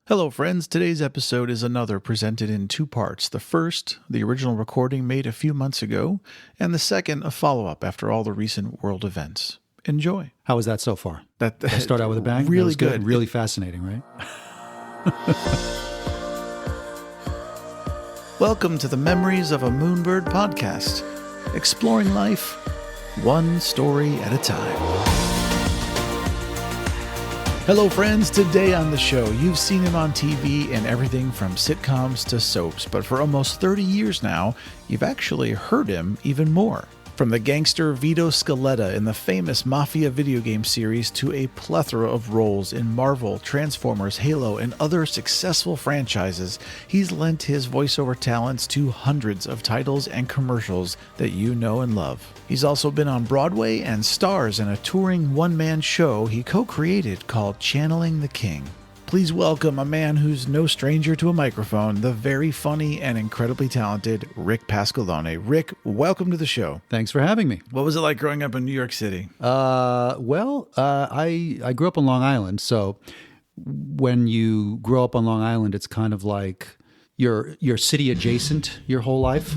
Hello, friends. Today's episode is another presented in two parts. The first, the original recording made a few months ago, and the second, a follow-up after all the recent world events. Enjoy. How was that so far? That I start out with a bang? Really That was good. Really fascinating, right? Welcome to the Memories of a Moonbird podcast, exploring life one story at a time. Hello, friends. Today on the show, you've seen him on TV in everything from sitcoms to soaps, but for almost 30 years now, you've actually heard him even more. From the gangster Vito Scaletta in the famous Mafia video game series to a plethora of roles in Marvel, Transformers, Halo, and other successful franchises, he's lent his voiceover talents to hundreds of titles and commercials that you know and love. He's also been on Broadway and stars in a touring one-man show he co-created called Channeling the King. Please welcome a man who's no stranger to a microphone, the very funny and incredibly talented Rick Pasqualone. Rick, welcome to the show. Thanks for having me. What was it like growing up in New York City? I grew up on Long Island, so when you grow up on Long Island, it's kind of like you're city adjacent your whole life.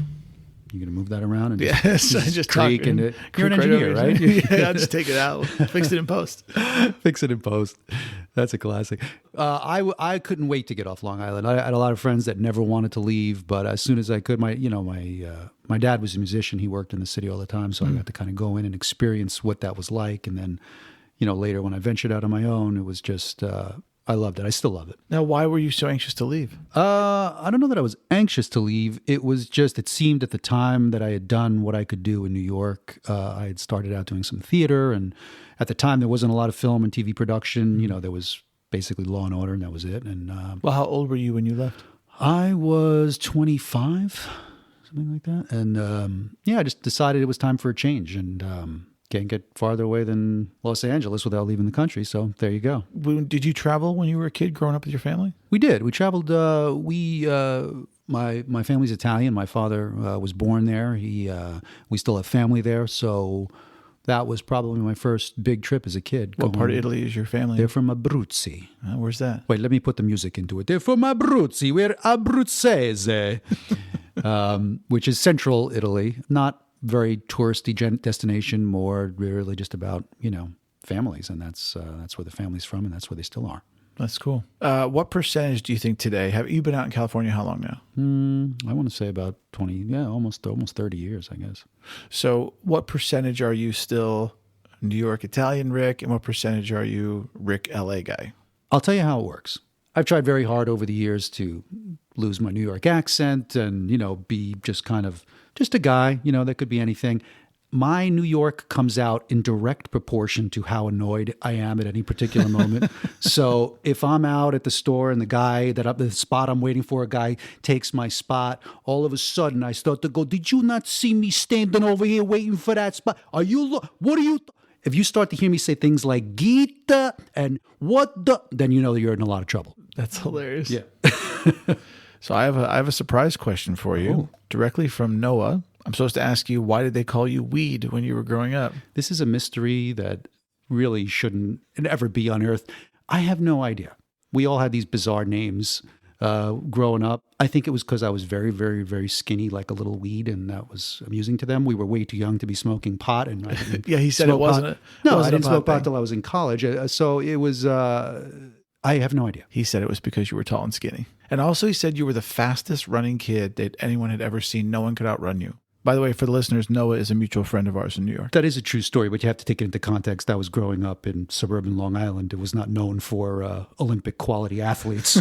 You're going to move that around and Yes, I just creak talk, and you're an engineer, right? Yeah, I'll just take it out, fix it in post. Fix it in post. That's a classic. I couldn't wait to get off Long Island. I had a lot of friends that never wanted to leave, but as soon as I could, my dad was a musician. He worked in the city all the time, so I got to kind of go in and experience what that was like. And then, later when I ventured out on my own, it was just I loved it. I still love it. Now, why were you so anxious to leave? I don't know that I was anxious to leave. It was just, it seemed at the time that I had done what I could do in New York. I had started out doing some theater, and at the time there wasn't a lot of film and TV production. There was basically Law and Order, and that was it. And Well, how old were you when you left? I was 25, something like that. And I just decided it was time for a change, and can't get farther away than Los Angeles without leaving the country. So there you go. Did you travel when you were a kid growing up with your family? We did. We traveled. My family's Italian. My father was born there. We still have family there. So that was probably my first big trip as a kid. What part of Italy is your family? They're from Abruzzi. Where's that? Wait, let me put the music into it. They're from Abruzzi. We're Abruzzese, which is central Italy. Not very touristy destination, more really just about, families. And that's where the family's from, and that's where they still are. That's cool. What percentage do you think today, have you been out in California how long now? I want to say about 20, almost 30 years, I guess. So what percentage are you still New York Italian Rick, and what percentage are you Rick LA guy? I'll tell you how it works. I've tried very hard over the years to lose my New York accent and, be just kind of just a guy, that could be anything. My New York comes out in direct proportion to how annoyed I am at any particular moment. So if I'm out at the store and the spot I'm waiting for, a guy takes my spot, all of a sudden I start to go, "Did you not see me standing over here waiting for that spot? If you start to hear me say things like "Gita" and "what the," then you know that you're in a lot of trouble. That's hilarious. Yeah. So I have a surprise question for you, directly from Noah. I'm supposed to ask you, why did they call you Weed when you were growing up? This is a mystery that really shouldn't ever be unearthed. I have no idea. We all had these bizarre names growing up. I think it was because I was very, very, very skinny, like a little weed, and that was amusing to them. We were way too young to be smoking pot. And yeah, he said it wasn't. No, I didn't smoke pot till I was in college. So it was. I have no idea. He said it was because you were tall and skinny. And also he said you were the fastest running kid that anyone had ever seen. No one could outrun you. By the way, for the listeners, Noah is a mutual friend of ours in New York. That is a true story, but you have to take it into context. I was growing up in suburban Long Island. It was not known for Olympic quality athletes.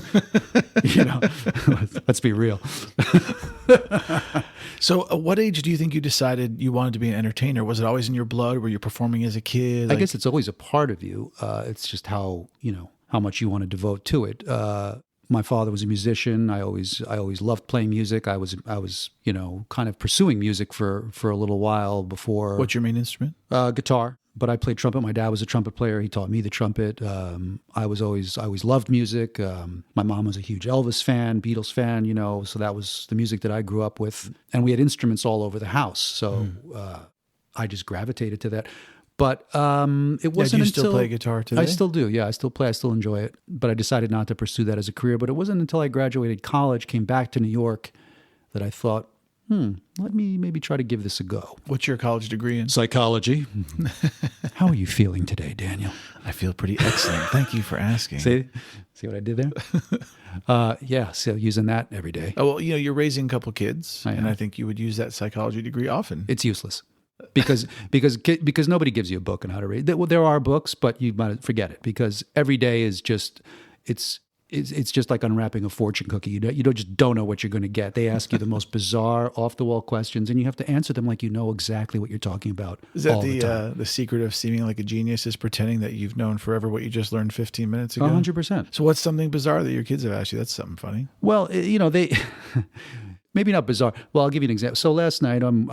Let's be real. So at what age do you think you decided you wanted to be an entertainer? Was it always in your blood? Were you performing as a kid? I guess it's always a part of you. It's just how much you want to devote to it. My father was a musician. I always loved playing music. I was kind of pursuing music for a little while before. What's your main instrument? Guitar. But I played trumpet. My dad was a trumpet player. He taught me the trumpet. I always loved music. My mom was a huge Elvis fan, Beatles fan, so that was the music that I grew up with. And we had instruments all over the house. So I just gravitated to that. But it wasn't do you until... still play guitar today? I still do, yeah. I still play. I still enjoy it. But I decided not to pursue that as a career. But it wasn't until I graduated college, came back to New York, that I thought, let me maybe try to give this a go. What's your college degree in? Psychology. How are you feeling today, Daniel? I feel pretty excellent. Thank you for asking. See what I did there? Yeah, so using that every day. Oh, well, you're raising a couple kids, I am. and I think you would use that psychology degree often. It's useless because nobody gives you a book on how to read. There are books, but you might forget it because every day is just it's just like unwrapping a fortune cookie. You don't know what you're going to get. They ask you the most bizarre, off the wall questions, and you have to answer them like you know exactly what you're talking about. Is that all the time. The secret of seeming like a genius is pretending that you've known forever what you just learned 15 minutes ago? 100%. So what's something bizarre that your kids have asked you? That's something funny. Well, they maybe not bizarre. Well, I'll give you an example. So last night I'm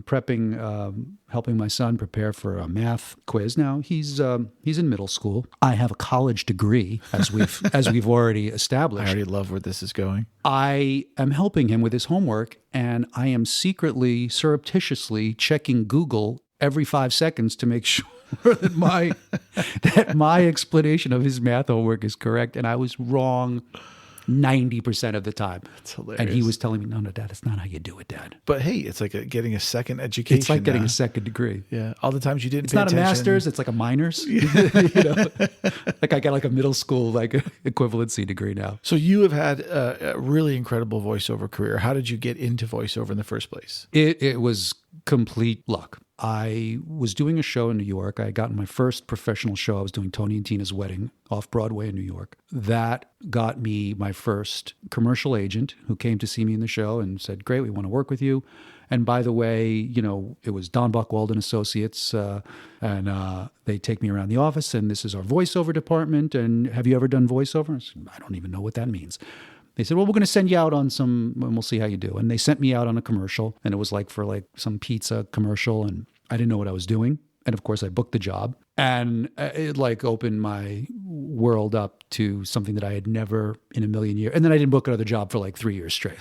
prepping, helping my son prepare for a math quiz. Now he's in middle school. I have a college degree, as we've already established. I already love where this is going. I am helping him with his homework, and I am secretly, surreptitiously checking Google every 5 seconds to make sure that my explanation of his math homework is correct, and I was wrong 90% of the time. That's hilarious. And he was telling me, no, Dad, that's not how you do it, Dad. But hey, it's like getting a second education. It's like getting now. a second degree. Yeah. All the times you didn't It's pay not attention. a master's, it's like a minor's. Like I got like a middle school like equivalency degree now. So you have had a really incredible voiceover career. How did you get into voiceover in the first place? It was complete luck. I was doing a show in New York. I had gotten my first professional show. I was doing Tony and Tina's Wedding off Broadway in New York. That got me my first commercial agent who came to see me in the show and said, great, we want to work with you. And by the way, it was Don Buchwald and Associates, and they take me around the office, and this is our voiceover department. And have you ever done voiceover? I said, I don't even know what that means. They said, well, we're going to send you out on some, and we'll see how you do. And they sent me out on a commercial, and it was like for like some pizza commercial, and I didn't know what I was doing. And of course, I booked the job, and it like opened my world up to something that I had never in a million years. And then I didn't book another job for like 3 years straight.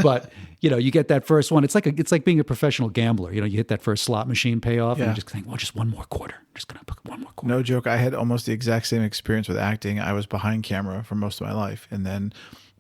But you get that first one. It's like being a professional gambler. You hit that first slot machine payoff, and you just think, well, just one more quarter. I'm just going to book one more quarter. No joke. I had almost the exact same experience with acting. I was behind camera for most of my life, and then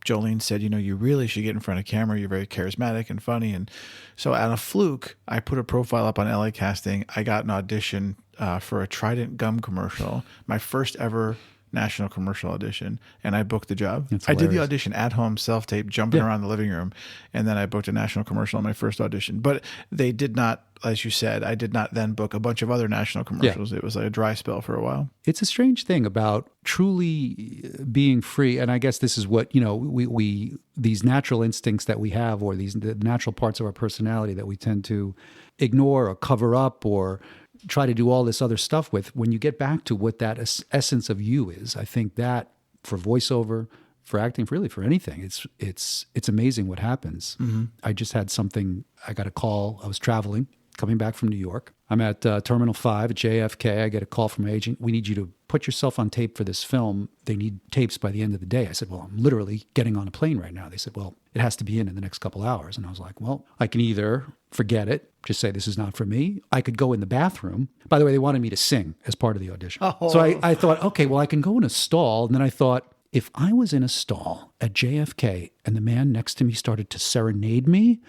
Jolene said, you really should get in front of camera. You're very charismatic and funny. And so out of fluke, I put a profile up on LA Casting. I got an audition for a Trident gum commercial, my first ever national commercial audition, and I booked the job. I did the audition at home, self-tape, jumping around the living room, and then I booked a national commercial on my first audition. But they did not, as you said, I did not then book a bunch of other national commercials. It was like a dry spell for a while. It's a strange thing about truly being free, and I guess this is what, we these natural instincts that we have, or the natural parts of our personality that we tend to ignore or cover up or try to do all this other stuff with. When you get back to what that essence of you is, I think that for voiceover, for acting, for anything, it's amazing what happens. Mm-hmm. I just had something. I got a call. I was traveling, coming back from New York. I'm at Terminal 5 at JFK. I get a call from my agent. We need you to put yourself on tape for this film. They need tapes by the end of the day. I said, well, I'm literally getting on a plane right now. They said, well, it has to be in the next couple hours. And I was like, well, I can either forget it, just say this is not for me. I could go in the bathroom. By the way, they wanted me to sing as part of the audition. Oh. So I thought, okay, well, I can go in a stall. And then I thought, if I was in a stall at JFK and the man next to me started to serenade me,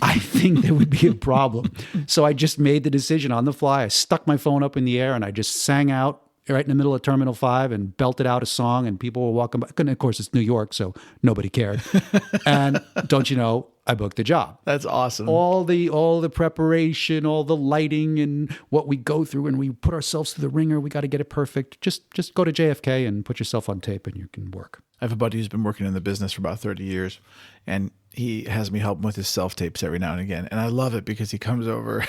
I think there would be a problem. So I just made the decision on the fly. I stuck my phone up in the air and I just sang out right in the middle of Terminal 5 and belted out a song, and people were walking by. And of course, it's New York, so nobody cared. And don't you know, I booked the job. That's awesome. All the preparation, all the lighting, and what we go through, and we put ourselves through the ringer. We got to get it perfect. Just go to JFK and put yourself on tape, and you can work. I have a buddy who's been working in the business for about 30 years, and he has me help him with his self-tapes every now and again. And I love it because he comes over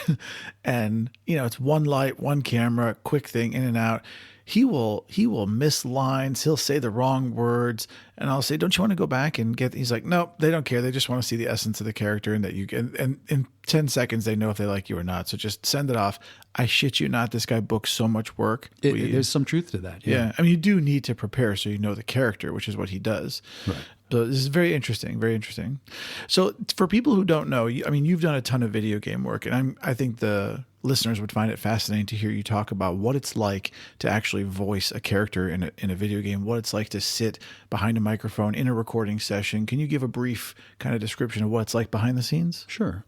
and, it's one light, one camera, quick thing, in and out. He will miss lines. He'll say the wrong words. And I'll say, don't you want to go back and get, he's like, no, they don't care. They just want to see the essence of the character, and that you can, and in 10 seconds, they know if they like you or not. So just send it off. I shit you not, this guy books so much work. There's some truth to that. Yeah. I mean, you do need to prepare so you know the character, which is what he does. Right. So this is very interesting, very interesting. So for people who don't know, I mean, you've done a ton of video game work, and I think the listeners would find it fascinating to hear you talk about what it's like to actually voice a character in a video game, what it's like to sit behind a microphone in a recording session. Can you give a brief kind of description of what it's like behind the scenes? Sure.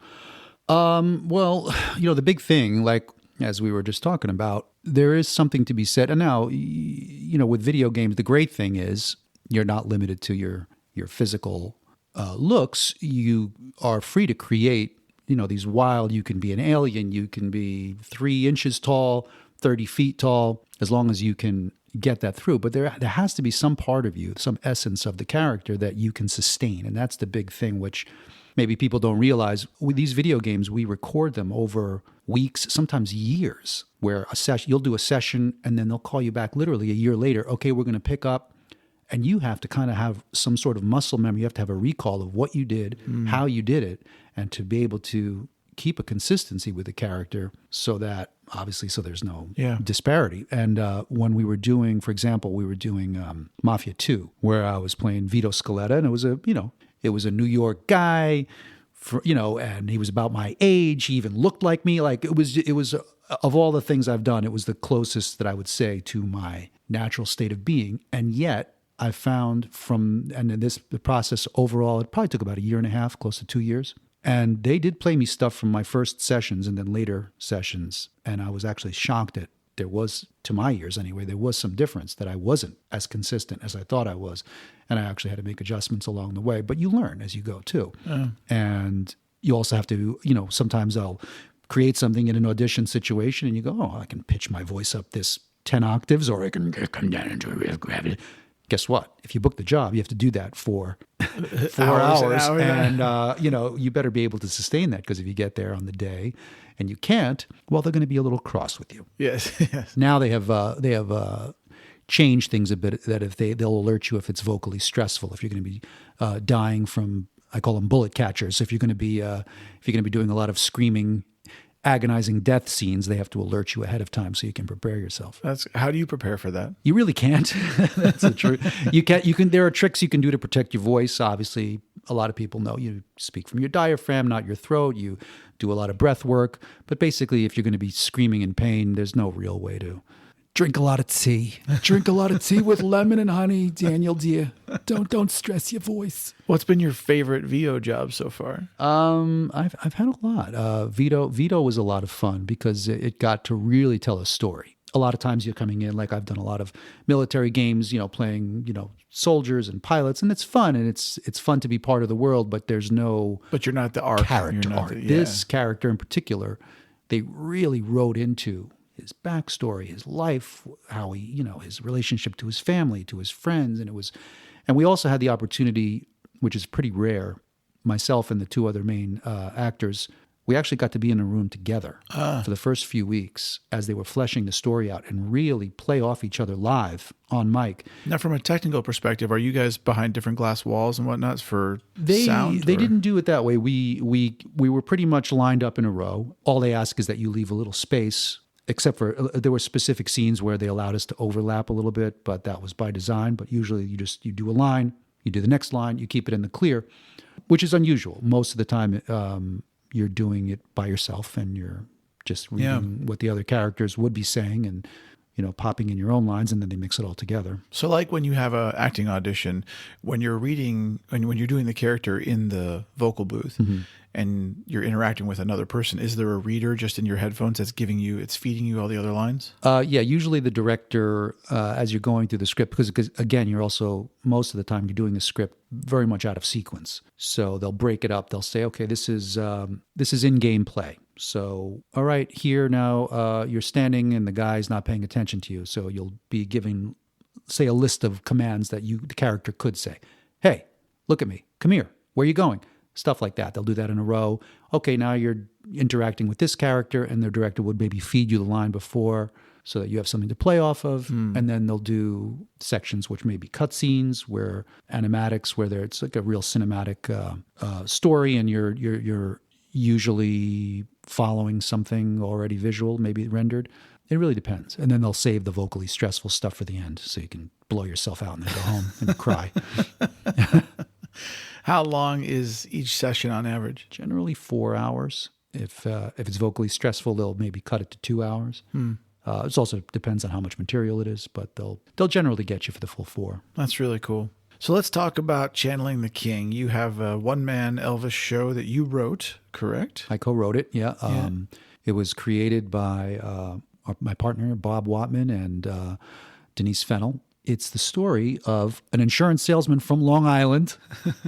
Well, the big thing, like as we were just talking about, there is something to be said. And now, with video games, the great thing is you're not limited to your physical looks. You are free to create, these wild, you can be an alien, you can be 3 inches tall, 30 feet tall, as long as you can get that through. But there has to be some part of you, some essence of the character that you can sustain. And that's the big thing, which maybe people don't realize. With these video games, we record them over weeks, sometimes years, where you'll do a session and then they'll call you back literally a year later. Okay, we're going to pick up. And you have to kind of have some sort of muscle memory. You have to have a recall of what you did, how you did it, and to be able to keep a consistency with the character so that, obviously, so there's no disparity. And when we were doing, for example, Mafia 2, where I was playing Vito Scaletta, and it was a New York guy, and he was about my age. He even looked like me. Like it was of all the things I've done, it was the closest that I would say to my natural state of being. And yet, I found the process overall, it probably took about 1.5 years, close to 2 years. And they did play me stuff from my first sessions and then later sessions. And I was actually shocked that there was, to my ears anyway, there was some difference, that I wasn't as consistent as I thought I was. And I actually had to make adjustments along the way. But you learn as you go too. And you also have to, sometimes I'll create something in an audition situation and you go, I can pitch my voice up this 10 octaves, or I can come down into a real gravity. Guess what? If you book the job, you have to do that for 4 hours. And, you better be able to sustain that, because if you get there on the day and you can't, well, they're going to be a little cross with you. Yes. Now they have changed things a bit, that if they'll alert you if it's vocally stressful, if you're going to be dying from, I call them bullet catchers. If you're going to be doing a lot of screaming, agonizing death scenes, they have to alert you ahead of time so you can prepare yourself. How do you prepare for that? You really can't. That's the truth. You can. There are tricks you can do to protect your voice. Obviously, a lot of people know you speak from your diaphragm, not your throat. You do a lot of breath work. But basically, if you're going to be screaming in pain, there's no real way to. Drink a lot of tea. Drink a lot of tea with lemon and honey, Daniel dear. Don't stress your voice. What's been your favorite VO job so far? I've had a lot. Vito was a lot of fun because it got to really tell a story. A lot of times you're coming in, like I've done a lot of military games, playing, soldiers and pilots, and it's fun, and it's fun to be part of the world, but there's no. But you're not the arc. Character arc. This character in particular, they really wrote into his backstory, his life, how he, his relationship to his family, to his friends. And we also had the opportunity, which is pretty rare, myself and the 2 other main actors, we actually got to be in a room together for the first few weeks as they were fleshing the story out and really play off each other live on mic. Now, from a technical perspective, are you guys behind different glass walls and whatnot for sound? They didn't do it that way. We were pretty much lined up in a row. All they ask is that you leave a little space, except for there were specific scenes where they allowed us to overlap a little bit, but that was by design. But usually you do a line, you do the next line, you keep it in the clear, which is unusual. Most of the time you're doing it by yourself and you're just reading what the other characters would be saying and, popping in your own lines, and then they mix it all together. So like when you have a acting audition, when you're reading, when you're doing the character in the vocal booth, and you're interacting with another person, is there a reader just in your headphones that's it's feeding you all the other lines? Yeah, usually the director, as you're going through the script, because again, you're also, most of the time you're doing the script very much out of sequence. So they'll break it up. They'll say, okay, this is in-game play. So, all right, here now you're standing and the guy's not paying attention to you. So you'll be giving, say, a list of commands that the character could say. Hey, look at me. Come here. Where are you going? Stuff like that. They'll do that in a row. Okay, now you're interacting with this character, and their director would maybe feed you the line before so that you have something to play off of. And then they'll do sections which may be cutscenes, where animatics, where it's like a real cinematic story, and you're usually following something already visual, maybe rendered. It really depends. And then they'll save the vocally stressful stuff for the end so you can blow yourself out and then go home and cry. How long is each session on average? Generally 4 hours. If it's vocally stressful, they'll maybe cut it to 2 hours. It also depends on how much material it is, but they'll generally get you for the full 4. That's really cool. So let's talk about Channeling the King. You have a one-man Elvis show that you wrote, correct? I co-wrote it, yeah. It was created by my partner, Bob Watman, and Denise Fennell. It's the story of an insurance salesman from Long Island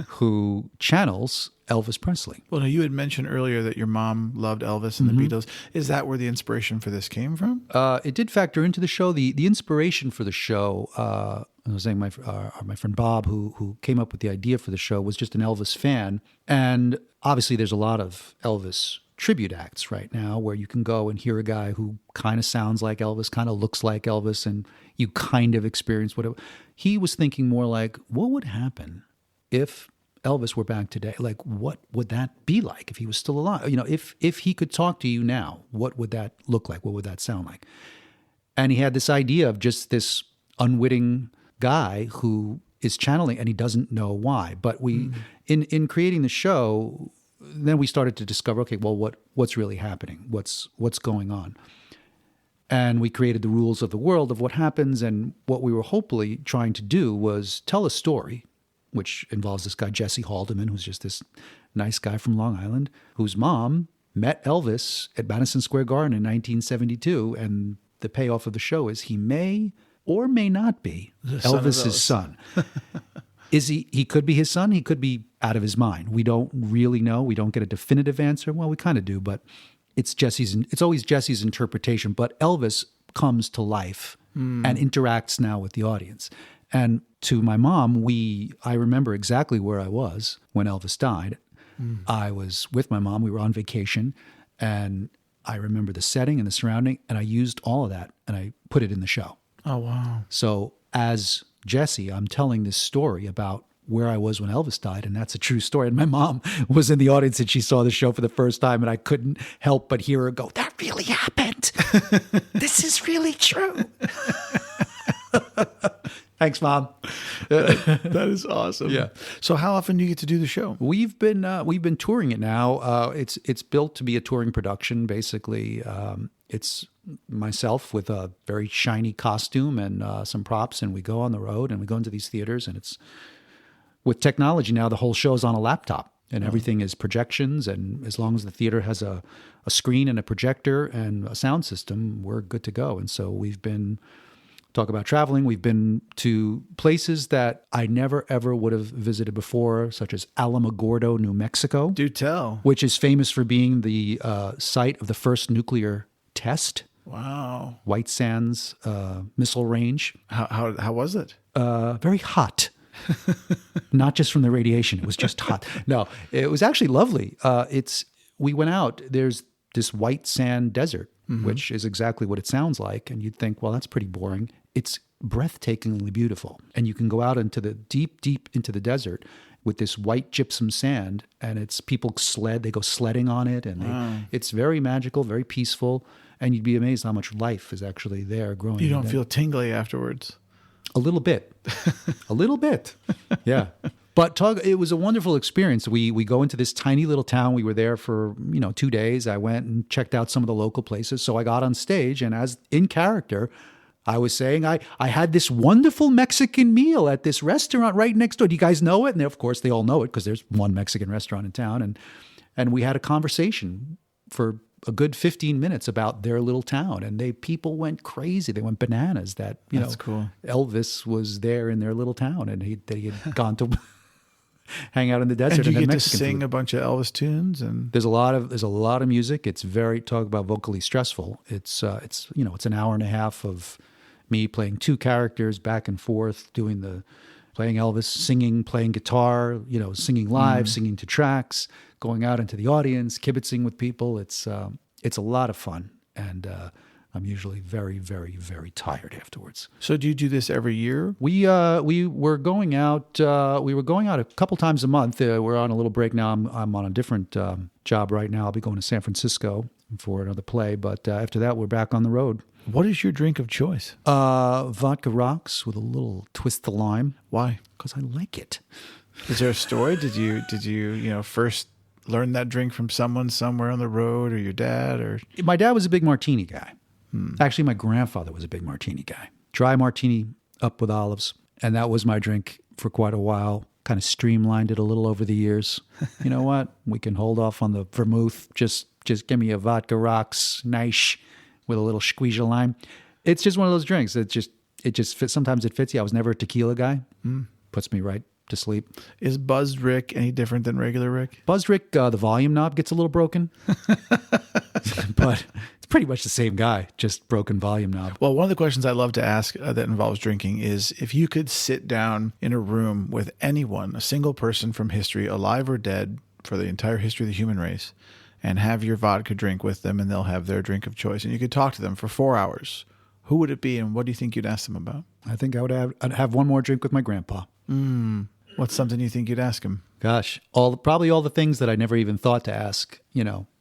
who channels Elvis Presley. Well, now you had mentioned earlier that your mom loved Elvis and the Beatles. Is that where the inspiration for this came from? It did factor into the show. The inspiration for the show, I was saying my friend Bob, who came up with the idea for the show, was just an Elvis fan. And obviously there's a lot of Elvis tribute acts right now where you can go and hear a guy who kind of sounds like Elvis, kind of looks like Elvis, and you kind of experience whatever. He was thinking more like, what would happen if Elvis were back today? Like, what would that be like if he was still alive? You know, if he could talk to you now, what would that look like? What would that sound like? And he had this idea of just this unwitting guy who is channeling, and he doesn't know why. But we, in creating the show, then we started to discover, okay, well, what's really happening? What's going on? And we created the rules of the world of what happens. And what we were hopefully trying to do was tell a story, which involves this guy, Jesse Haldeman, who's just this nice guy from Long Island, whose mom met Elvis at Madison Square Garden in 1972. And the payoff of the show is he may or may not be Elvis's son. He could be his son. He could be out of his mind. We don't really know. We don't get a definitive answer. Well, we kind of do, but it's always Jesse's interpretation. But Elvis comes to life and interacts now with the audience. And to my mom, I remember exactly where I was when Elvis died. I was with my mom. We were on vacation, and I remember the setting and the surrounding, and I used all of that, and I put it in the show. Oh, wow. So as Jesse, I'm telling this story about where I was when Elvis died, and that's a true story. And my mom was in the audience, and she saw the show for the first time, and I couldn't help but hear her go, "That really happened. This is really true." Thanks, Mom. That is awesome. Yeah. So how often do you get to do the show? We've been touring it now. It's built to be a touring production, basically. It's myself with a very shiny costume and some props, and we go on the road and we go into these theaters, and it's with technology now. The whole show is on a laptop, and everything is projections. And as long as the theater has a screen and a projector and a sound system, we're good to go. And so we've been. Talk about traveling. We've been to places that I never, ever would have visited before, such as Alamogordo, New Mexico. Do tell. Which is famous for being the site of the first nuclear test. Wow. White Sands missile range. How was it? Very hot. Not just from the radiation. It was just hot. No, it was actually lovely. We went out. There's this white sand desert, which is exactly what it sounds like. And you'd think, well, that's pretty boring. It's breathtakingly beautiful. And you can go out into the deep into the desert with this white gypsum sand, and it's people they go sledding on it, and it's very magical, very peaceful. And you'd be amazed how much life is actually there growing. You don't feel tingly afterwards? A little bit. A little bit. Yeah. But it was a wonderful experience. We go into this tiny little town. We were there for 2 days. I went and checked out some of the local places. So I got on stage, and as in character, I was saying I had this wonderful Mexican meal at this restaurant right next door. Do you guys know it? And of course they all know it because there's one Mexican restaurant in town. And we had a conversation for a good 15 minutes about their little town, and people went crazy. They went bananas that That's cool. Elvis was there in their little town, and he had gone to hang out in the desert. And you get Mexican to sing food. A bunch of Elvis tunes, and there's a lot of music. It's very talk about vocally stressful. It's an hour and a half of me playing two characters back and forth, playing Elvis, singing, playing guitar, singing live, singing to tracks, going out into the audience, kibitzing with people. It's a lot of fun, and I'm usually very, very, very tired afterwards. So do you do this every year? We were going out. We were going out a couple times a month. We're on a little break now. I'm on a different job right now. I'll be going to San Francisco for another play. But after that, we're back on the road. What is your drink of choice? Vodka rocks with a little twist of lime. Why? Because I like it. Is there a story? Did you first learn that drink from someone somewhere on the road, or your dad, or? My dad was a big martini guy. Actually, my grandfather was a big martini guy. Dry martini up with olives. And that was my drink for quite a while. Kind of streamlined it a little over the years. You know what? We can hold off on the vermouth. Just give me a vodka rocks, nice, with a little squeeze of lime. It's just one of those drinks. It just fits. Sometimes it fits you. I was never a tequila guy. Puts me right to sleep. Is Buzzed Rick any different than regular Rick? Buzzed Rick, the volume knob gets a little broken. But it's pretty much the same guy, just broken volume knob. Well, one of the questions I love to ask that involves drinking is if you could sit down in a room with anyone, a single person from history, alive or dead, for the entire history of the human race, and have your vodka drink with them, and they'll have their drink of choice, and you could talk to them for 4 hours, who would it be, and what do you think you'd ask them about? I think I'd have one more drink with my grandpa. What's something you think you'd ask him? Gosh, probably all the things that I never even thought to ask,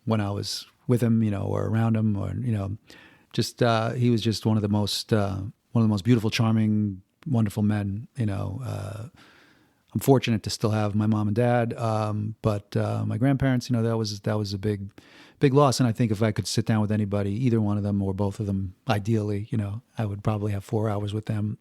when I was with him, or around him, or, just, he was just one of the most beautiful, charming, wonderful men, I'm fortunate to still have my mom and dad. But my grandparents, that was a big loss. And I think if I could sit down with anybody, either one of them or both of them, ideally, I would probably have 4 hours with them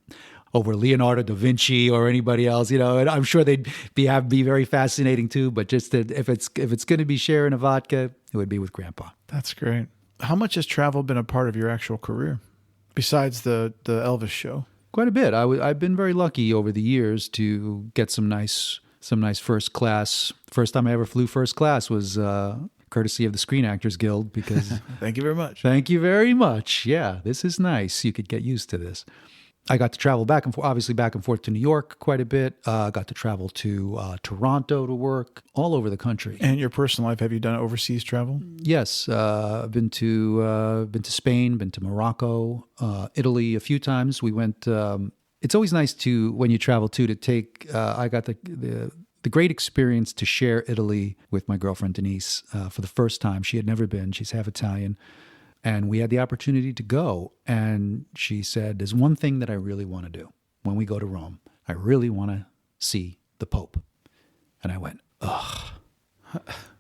over Leonardo da Vinci or anybody else, and I'm sure they'd be very fascinating too. But just if it's going to be sharing a vodka, it would be with Grandpa. That's great. How much has travel been a part of your actual career besides the Elvis show? Quite a bit. I've been very lucky over the years to get some nice first class. First time I ever flew first class was courtesy of the Screen Actors Guild, because Thank you very much. Thank you very much. Yeah, this is nice. You could get used to this. I got to travel back and forth to New York quite a bit. Got to travel to Toronto to work, all over the country. And your personal life, have you done overseas travel? Yes, I've been to Spain, been to Morocco, Italy a few times. We went. It's always nice to, when you travel too, to take. I got the great experience to share Italy with my girlfriend Denise for the first time. She had never been. She's half Italian. And we had the opportunity to go. And she said, there's one thing that I really want to do when we go to Rome. I really want to see the Pope. And I went, ugh.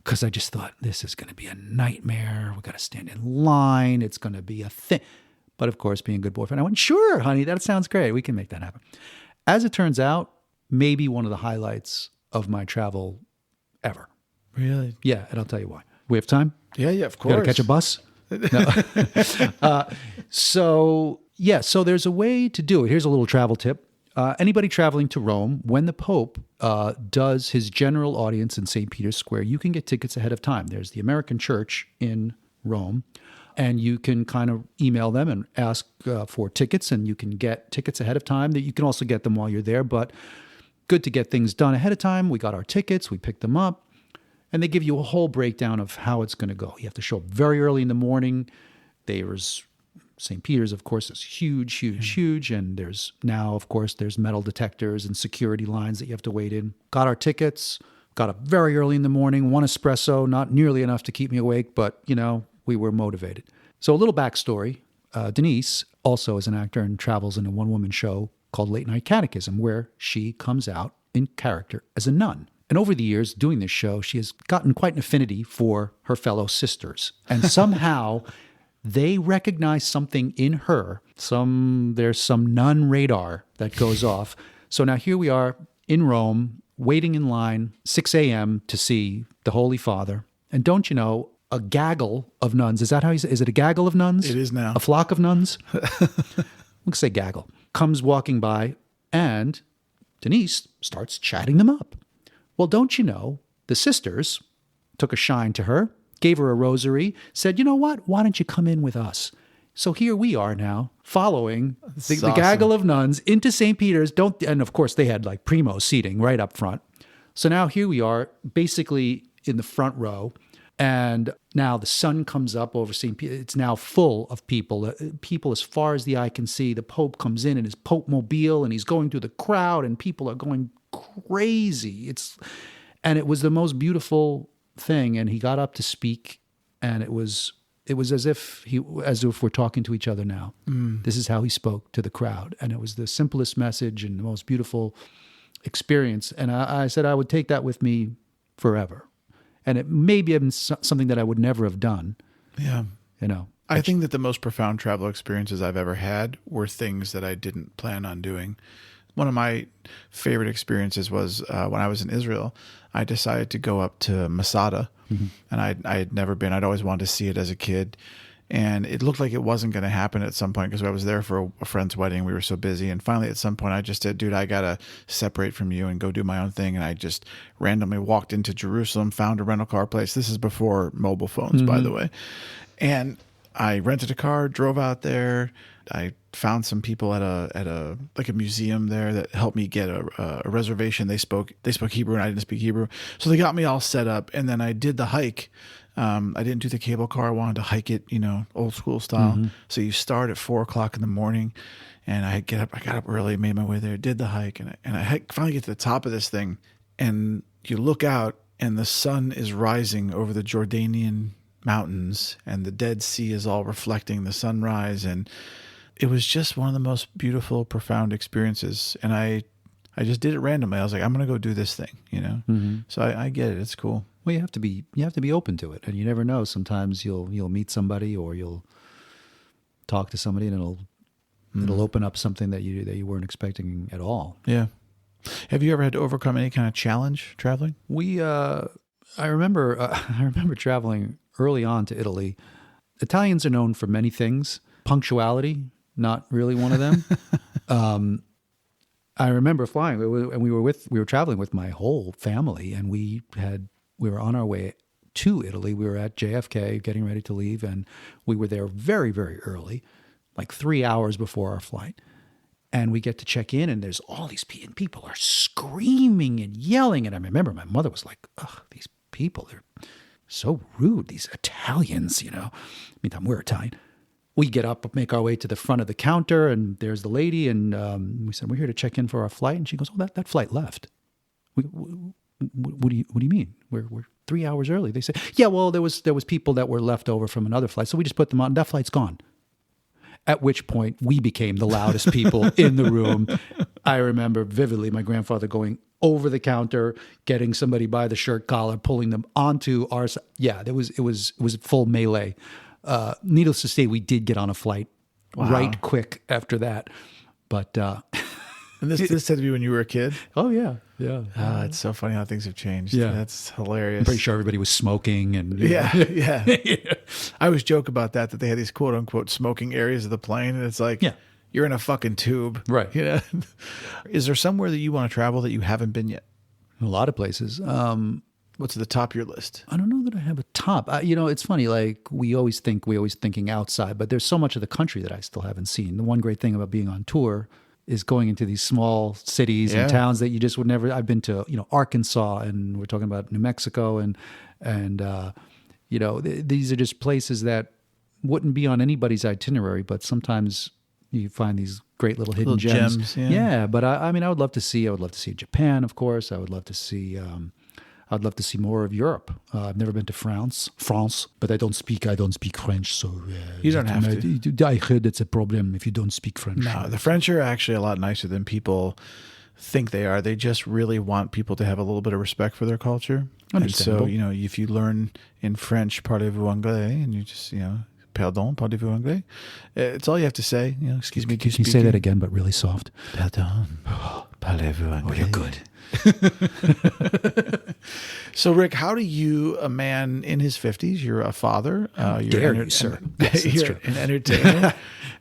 Because I just thought, this is going to be a nightmare. We got to stand in line. It's going to be a thing. But of course, being a good boyfriend, I went, sure, honey, that sounds great. We can make that happen. As it turns out, maybe one of the highlights of my travel ever. Really? Yeah, and I'll tell you why. We have time? Yeah, of course. Got to catch a bus? No. So there's a way to do it. Here's a little travel tip. Anybody traveling to Rome, when the Pope does his general audience in St. Peter's Square, you can get tickets ahead of time. There's the American Church in Rome, and you can kind of email them and ask for tickets, and you can get tickets ahead of time. That you can also get them while you're there, but good to get things done ahead of time. We got our tickets, we picked them up. And they give you a whole breakdown of how it's going to go. You have to show up very early in the morning. There's St. Peter's, of course, is huge. And there's metal detectors and security lines that you have to wait in. Got our tickets, got up very early in the morning, one espresso, not nearly enough to keep me awake, but, we were motivated. So a little backstory. Denise also is an actor and travels in a one-woman show called Late Night Catechism, where she comes out in character as a nun. And over the years doing this show, she has gotten quite an affinity for her fellow sisters. And somehow they recognize something in her. There's some nun radar that goes off. So now here we are in Rome, waiting in line, 6 a.m. to see the Holy Father. And don't you know, a gaggle of nuns. Is that how you say it? Is it a gaggle of nuns? It is now. A flock of nuns? Let's say gaggle. Comes walking by, and Denise starts chatting them up. Well, don't you know, the sisters took a shine to her, gave her a rosary, said, you know what, why don't you come in with us? So here we are now, following the gaggle of nuns into St. Peter's. And of course, they had like primo seating right up front. So now here we are, basically in the front row. And now the sun comes up over St. Peter. It's now full of people, people as far as the eye can see. The Pope comes in his Pope mobile and he's going through the crowd and people are going crazy. And it was the most beautiful thing. And he got up to speak and it was as if we're talking to each other now. This is how he spoke to the crowd. And it was the simplest message and the most beautiful experience. And I said I would take that with me forever. And it may be something that I would never have done. Yeah. I think that the most profound travel experiences I've ever had were things that I didn't plan on doing. One of my favorite experiences was when I was in Israel. I decided to go up to Masada, and I had never been. I'd always wanted to see it as a kid. And it looked like it wasn't going to happen at some point because I was there for a friend's wedding. We were so busy. And finally, at some point, I just said, dude, I got to separate from you and go do my own thing. And I just randomly walked into Jerusalem, found a rental car place. This is before mobile phones, by the way. And I rented a car, drove out there. I found some people at a museum there that helped me get a reservation. They spoke Hebrew and I didn't speak Hebrew. So they got me all set up. And then I did the hike. I didn't do the cable car. I wanted to hike it, old school style. So you start at 4:00 in the morning, and I got up early, made my way there, did the hike, and I finally get to the top of this thing, and you look out, and the sun is rising over the Jordanian mountains, and the Dead Sea is all reflecting the sunrise, and it was just one of the most beautiful, profound experiences. And I just did it randomly. I was like, I'm going to go do this thing, So I get it. It's cool. Well, you have to be open to it, and you never know. Sometimes you'll meet somebody, or you'll talk to somebody, and it'll open up something that you weren't expecting at all. Yeah. Have you ever had to overcome any kind of challenge traveling? I remember traveling early on to Italy. Italians are known for many things. Punctuality, not really one of them. I remember flying, and we were traveling with my whole family, and we were on our way to Italy. We were at JFK getting ready to leave, and we were there very, very early, like 3 hours before our flight. And we get to check in, and there's all these people, and people are screaming and yelling. And I remember my mother was like, ugh, these people, they're so rude, these Italians, Meantime, we're Italian. We get up, make our way to the front of the counter, and there's the lady, and we said, we're here to check in for our flight. And she goes, oh, that flight left. What do you mean? We're 3 hours early. They say, yeah, well, there was people that were left over from another flight, so we just put them on. That flight's gone. At which point we became the loudest people in the room. I remember vividly my grandfather going over the counter, getting somebody by the shirt collar, pulling them onto our side. Yeah, it was full melee. Needless to say, we did get on a flight right quick after that. But and this had to be when you were a kid? Oh, yeah. It's so funny how things have changed. Yeah. That's hilarious. I'm pretty sure everybody was smoking. And yeah. I always joke about that they had these quote unquote smoking areas of the plane. And it's like, you're in a fucking tube. Right. Is there somewhere that you want to travel that you haven't been yet? A lot of places. What's at the top of your list? I don't know that I have a top. It's funny. Like we always thinking outside, but there's so much of the country that I still haven't seen. The one great thing about being on tour is going into these small cities and towns that you just would never. I've been to, Arkansas, and we're talking about New Mexico, and these are just places that wouldn't be on anybody's itinerary, but sometimes you find these great little hidden gems. Yeah, but I would love to see. I would love to see Japan, of course. I would love to see. I'd love to see more of Europe. I've never been to France, but I don't speak French, so you don't have to. I heard it's a problem if you don't speak French. No, the French are actually a lot nicer than people think they are. They just really want people to have a little bit of respect for their culture. And so, if you learn in French, parlez-vous anglais, and you just, pardon, parlez-vous anglais? It's all you have to say. Excuse me. Can you say that again, but really soft? Pardon, parlez-vous anglais? Oh, you're good. So, Rick, how do you, a man in his 50s, you're a father. You, sir. Yes, you're an entertainer.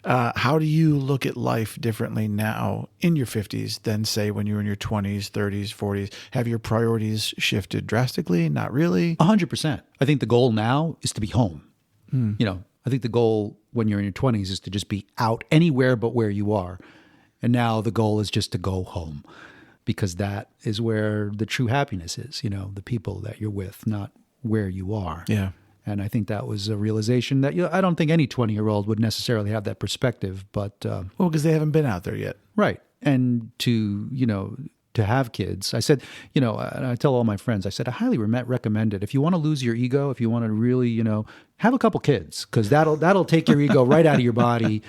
How do you look at life differently now in your 50s than, say, when you were in your 20s, 30s, 40s? Have your priorities shifted drastically? Not really? 100%. I think the goal now is to be home. I think the goal when you're in your 20s is to just be out anywhere but where you are. And now the goal is just to go home, because that is where the true happiness is, the people that you're with, not where you are. Yeah. And I think that was a realization that I don't think any 20-year-old would necessarily have that perspective, but Well, because they haven't been out there yet. right. And to have kids, I said, and I tell all my friends, I said, I highly recommend it. If you want to lose your ego, if you want to really, have a couple kids, because that'll take your ego right out of your body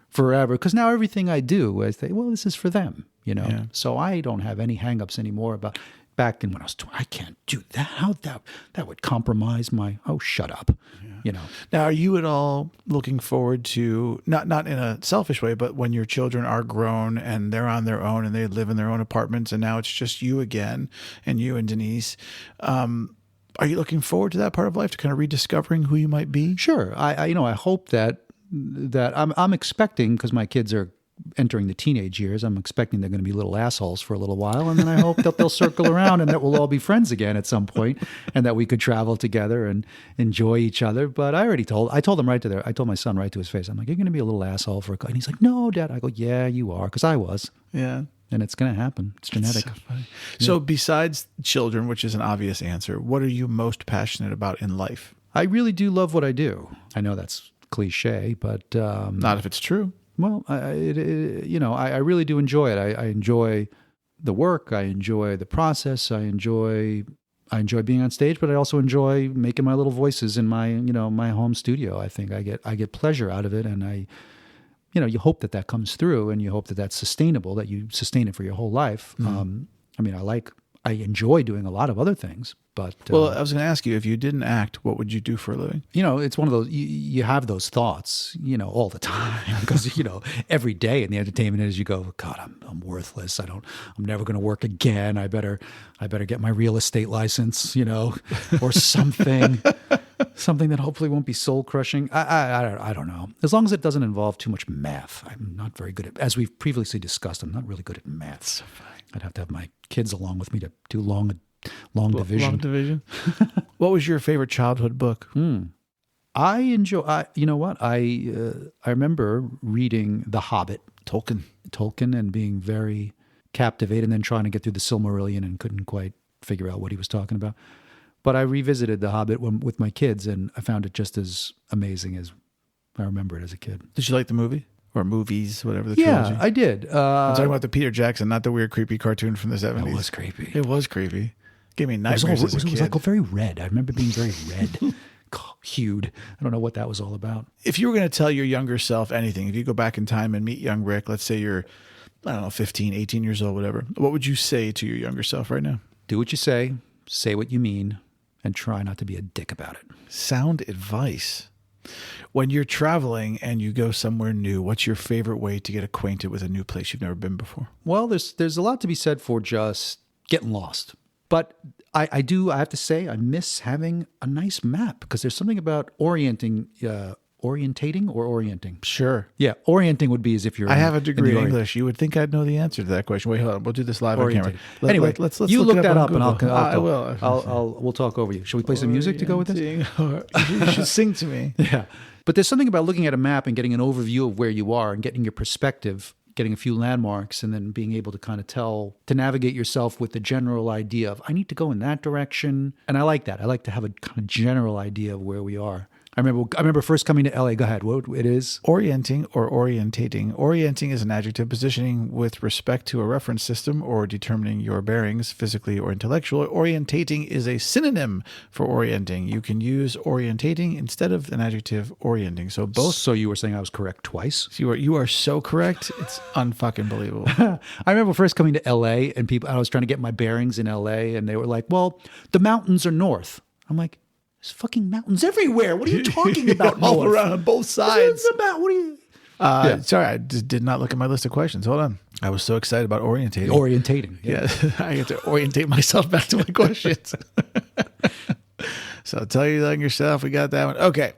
forever. Because now everything I do, I say, well, this is for them, Yeah. So I don't have any hangups anymore about back in when I was 20. I can't do that. How that would compromise my, shut up, Now, are you at all looking forward to, not in a selfish way, but when your children are grown and they're on their own and they live in their own apartments and now it's just you again and you and Denise, are you looking forward to that part of life, to kind of rediscovering who you might be? Sure. I hope that I'm expecting, because my kids are entering the teenage years, I'm expecting they're going to be little assholes for a little while, and then I hope that they'll circle around and that we'll all be friends again at some point, and that we could travel together and enjoy each other. But I told them I told my son right to his face, I'm like, you're going to be a little asshole for and he's like, no, Dad. I go, yeah, you are, because I was. Yeah. And it's going to happen. It's genetic. So funny. So besides children, which is an obvious answer, what are you most passionate about in life? I really do love what I do. I know that's cliche, but Not if it's true. well, I really do enjoy it. I enjoy the work. I enjoy the process. I enjoy being on stage, but I also enjoy making my little voices in my my home studio. I think I get pleasure out of it, and you hope that comes through, and you hope that that's sustainable, that you sustain it for your whole life. I enjoy doing a lot of other things, but Well, I was going to ask you, if you didn't act, what would you do for a living? it's one of those, you have those thoughts, all the time, because, every day in the entertainment industry, you go, God, I'm worthless. I'm never going to work again. I better get my real estate license, or something, something that hopefully won't be soul crushing. I don't know. As long as it doesn't involve too much math. I'm not very good at, as we've previously discussed, I'm not really good at math. So I'd have to have my kids along with me to do long division. Long division. What was your favorite childhood book? I enjoy. You know what? I remember reading The Hobbit, Tolkien, and being very captivated, and then trying to get through the Silmarillion and couldn't quite figure out what he was talking about. But I revisited The Hobbit with my kids, and I found it just as amazing as I remember it as a kid. Did you like the movie? Or movies, whatever the trilogy? Yeah, I did. I'm talking about the Peter Jackson, not the weird, creepy cartoon from the 70s. It was creepy. It was creepy. Gave me nightmares as a kid. It was like very red. I remember being very red, hued. I don't know what that was all about. If you were going to tell your younger self anything, if you go back in time and meet young Rick, let's say you're, 15, 18 years old, whatever, what would you say to your younger self right now? Do what you say what you mean, and try not to be a dick about it. Sound advice. When you're traveling and you go somewhere new, what's your favorite way to get acquainted with a new place you've never been before? Well, there's a lot to be said for just getting lost. But I have to say, I miss having a nice map, because there's something about orienting or orienting? Sure. Yeah, orienting would be as if you're. I have a degree in English. You would think I'd know the answer to that question. Wait, hold on. We'll do this live on camera. Anyway, let's you look that up, and I will. We'll talk over you. Shall we play some music to go with this? You should sing to me. Yeah, but there's something about looking at a map and getting an overview of where you are and getting your perspective, getting a few landmarks, and then being able to kind of to navigate yourself with the general idea of, I need to go in that direction. And I like that. I like to have a kind of general idea of where we are. I remember first coming to LA. Go ahead. What it is? Orienting or orientating. Orienting is an adjective positioning with respect to a reference system or determining your bearings, physically or intellectually. Orientating is a synonym for orienting. You can use orientating instead of an adjective orienting. So both. So you were saying I was correct twice? You are so correct. It's unfucking believable. I remember first coming to LA, and I was trying to get my bearings in LA, and they were like, well, the mountains are north. I'm like, there's fucking mountains everywhere. What are you talking about? All around on both sides. What are you? Sorry, I just did not look at my list of questions. Hold on. I was so excited about orientating. Orientating. Yeah. I have to orientate myself back to my questions. So tell you yourself, we got that one. Okay.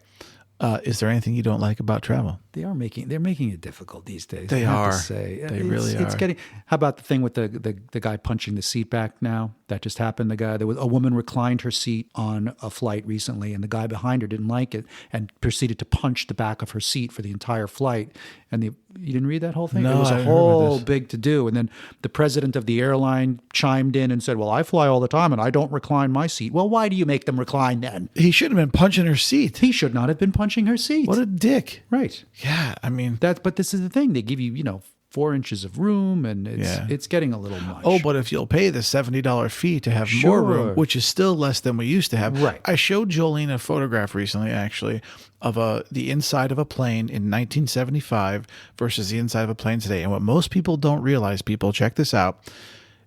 Is there anything you don't like about travel? they're making it difficult these days. They I have are. to say. They really are. It's getting. How about the thing with the guy punching the seat back now? That just happened. There was a woman reclined her seat on a flight recently, and the guy behind her didn't like it and proceeded to punch the back of her seat for the entire flight. And you didn't read that whole thing? No, it was I a heard about whole this. big to do. And then the president of the airline chimed in and said, "Well, I fly all the time, and I don't recline my seat." Well, why do you make them recline then? He should have been punching her seat. He should not have been punching her seat. What a dick. Right. Yeah, I mean... But this is the thing. They give you, 4 inches of room, and it's getting a little much. Oh, but if you'll pay the $70 fee to have Sure. more room, which is still less than we used to have. Right. I showed Jolene a photograph recently, actually, of the inside of a plane in 1975 versus the inside of a plane today. And what most people don't realize, people, check this out,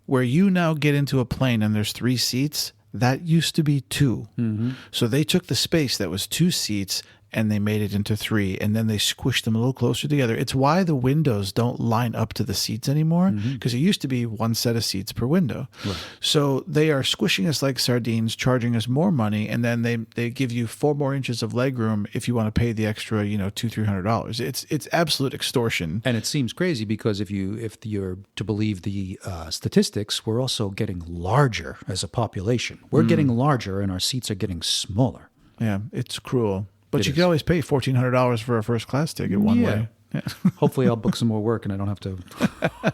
where you now get into a plane and there's 3 seats, that used to be 2. Mm-hmm. So they took the space that was 2 seats and they made it into 3, and then they squished them a little closer together. It's why the windows don't line up to the seats anymore, because it used to be 1 set of seats per window. Right. So they are squishing us like sardines, charging us more money, and then they give you 4 more inches of leg room if you want to pay the extra, $200-$300. It's absolute extortion. And it seems crazy because if you're to believe the statistics, we're also getting larger as a population. We're getting larger, and our seats are getting smaller. Yeah, it's cruel. But you can always pay $1,400 for a first class ticket one way. Yeah. Hopefully I'll book some more work and I don't have to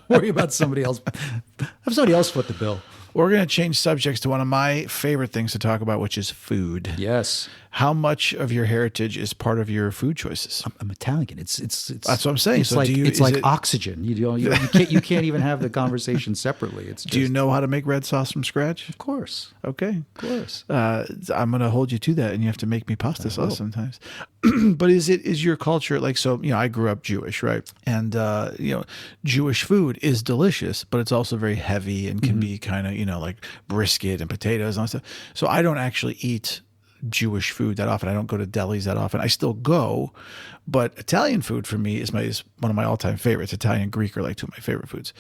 worry about somebody else. Have somebody else foot the bill. We're going to change subjects to one of my favorite things to talk about, which is food. Yes. How much of your heritage is part of your food choices? I'm Italian. It's That's what I'm saying. It's So like do you, it's is like it- oxygen. You can't even have the conversation separately. It's just, Do you know how to make red sauce from scratch? Of course. Okay. Of course. I'm going to hold you to that, and you have to make me pasta sauce sometimes. But is your culture like, so, I grew up Jewish, right? And, Jewish food is delicious, but it's also very heavy and can be kind of, like brisket and potatoes and all that stuff. So I don't actually eat Jewish food that often. I don't go to delis that often. I still go, but Italian food for me is one of my all-time favorites. Italian and Greek are like 2 of my favorite foods.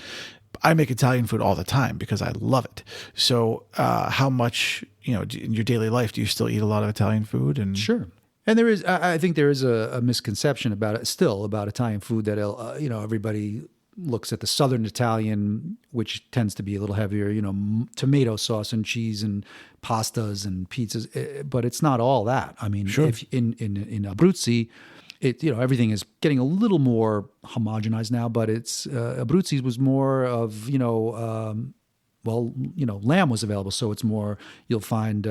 I make Italian food all the time because I love it. So how much, in your daily life, do you still eat a lot of Italian food? And Sure. And I think there is a misconception about Italian food that, everybody looks at the Southern Italian, which tends to be a little heavier, tomato sauce and cheese and pastas and pizzas, but it's not all that. I mean, Sure. if in Abruzzi, everything is getting a little more homogenized now, but it's Abruzzi was more of, lamb was available, so it's more. You'll find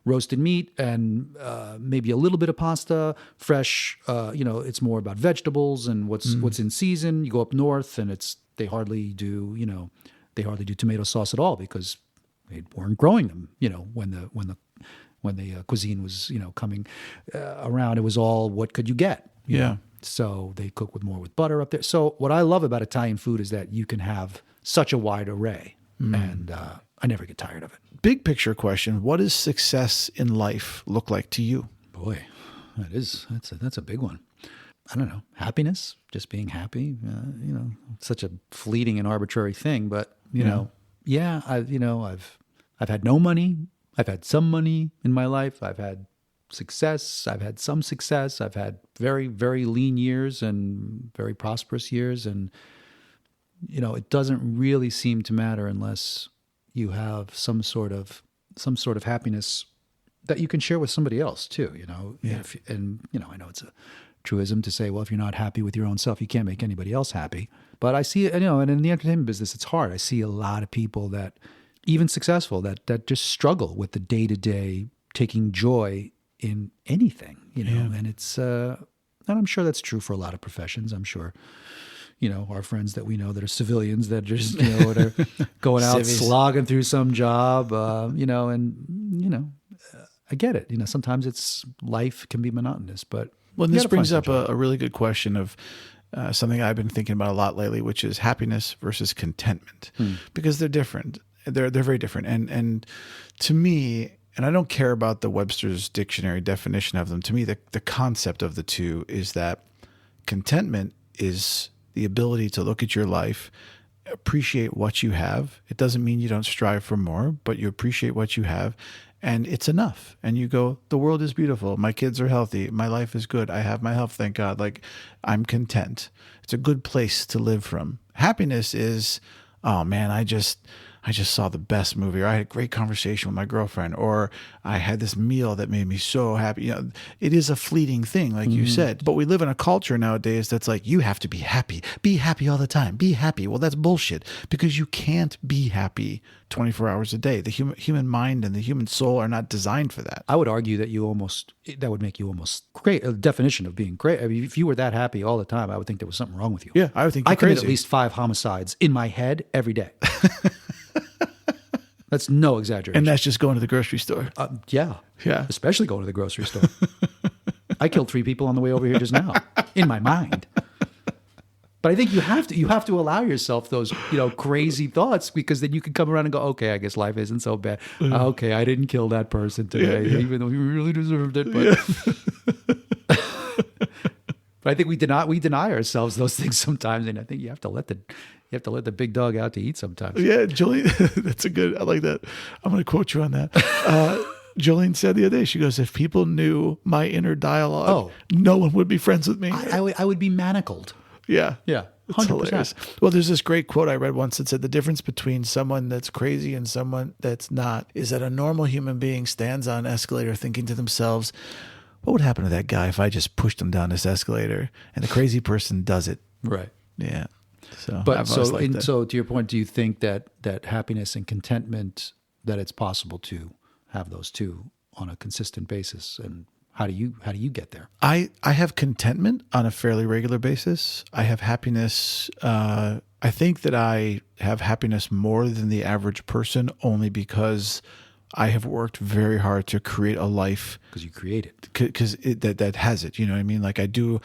roasted meat and maybe a little bit of pasta, fresh. It's more about vegetables and what's in season. You go up north, and they hardly do tomato sauce at all because they weren't growing them. When the cuisine was coming around, it was all what could you get. You know? So they cook with butter up there. So what I love about Italian food is that you can have such a wide array, and I never get tired of it. big picture question, what does success in life look like to you? Boy, that's a big one. I don't know. Happiness, just being happy, such a fleeting and arbitrary thing, but I've had no money. I've had some money in my life. I've had success. I've had some success. I've had very, very lean years and very prosperous years. And, it doesn't really seem to matter unless you have some sort of happiness that you can share with somebody else too, Yeah. I know it's a truism to say, well, if you're not happy with your own self, you can't make anybody else happy. But I see it, and in the entertainment business, it's hard. I see a lot of people that, even successful, that just struggle with the day-to-day taking joy in anything, and it's, and I'm sure that's true for a lot of professions. I'm sure, our friends that we know that are civilians that just, that are going out Civvies. slogging through some job, I get it. Sometimes life can be monotonous, but Well, you this gotta brings find up some joy. a really good question of something I've been thinking about a lot lately, which is happiness versus contentment, because they're different. They're very different. And to me, and I don't care about the Webster's dictionary definition of them. To me, the concept of the two is that contentment is the ability to look at your life, appreciate what you have. It doesn't mean you don't strive for more, but you appreciate what you have and it's enough. And you go, the world is beautiful. My kids are healthy. My life is good. I have my health, thank God. Like, I'm content. It's a good place to live from. Happiness is, oh man, I just saw the best movie, or I had a great conversation with my girlfriend, or I had this meal that made me so happy. It is a fleeting thing, like you said. But we live in a culture nowadays that's like, you have to be happy all the time, be happy. Well, that's bullshit, because you can't be happy 24 hours a day. The human mind and the human soul are not designed for that. I would argue that that would make you almost great. A definition of being great. I mean, if you were that happy all the time, I would think there was something wrong with you. Yeah, I would think you're I commit crazy. at least 5 homicides in my head every day. That's no exaggeration. And that's just going to the grocery store. Yeah. Yeah. Especially going to the grocery store. I killed 3 people on the way over here just now in my mind. But I think you have to allow yourself those, crazy thoughts, because then you can come around and go, okay, I guess life isn't so bad. Okay, I didn't kill that person today, even though he really deserved it. But but I think we deny ourselves those things sometimes, and I think you have to let the big dog out to eat sometimes. Yeah, Jolene, I like that. I'm going to quote you on that. Jolene said the other day, she goes, if people knew my inner dialogue, no one would be friends with me. I would be manacled. Yeah. Yeah. It's 100%. hilarious. Well, there's this great quote I read once that said the difference between someone that's crazy and someone that's not is that a normal human being stands on an escalator thinking to themselves, what would happen to that guy if I just pushed him down this escalator? And the crazy person does it. Right. Yeah. So, but so to your point, do you think that happiness and contentment, that it's possible to have those two on a consistent basis, and how do you get there? I have contentment on a fairly regular basis. I have happiness. I think that I have happiness more than the average person, only because I have worked very hard to create a life. Because you create it. Because that has it. You know what I mean? Like I do.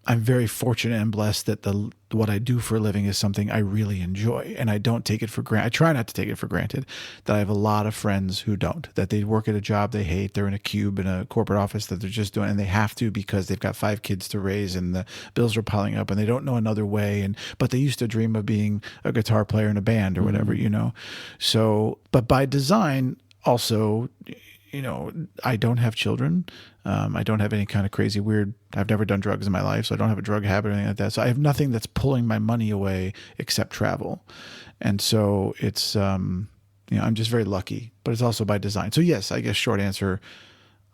I'm very fortunate and blessed that what I do for a living is something I really enjoy, and I don't take it for granted. I try not to take it for granted. That I have a lot of friends who don't. That they work at a job they hate. They're in a cube in a corporate office that they're just doing, and they have to because they've got 5 kids to raise, and the bills are piling up, and they don't know another way. But they used to dream of being a guitar player in a band or whatever, So, but by design, also, I don't have children. I don't have any kind of crazy weird, I've never done drugs in my life, so I don't have a drug habit or anything like that. So I have nothing that's pulling my money away except travel. And so it's, I'm just very lucky, but it's also by design. So yes, I guess short answer,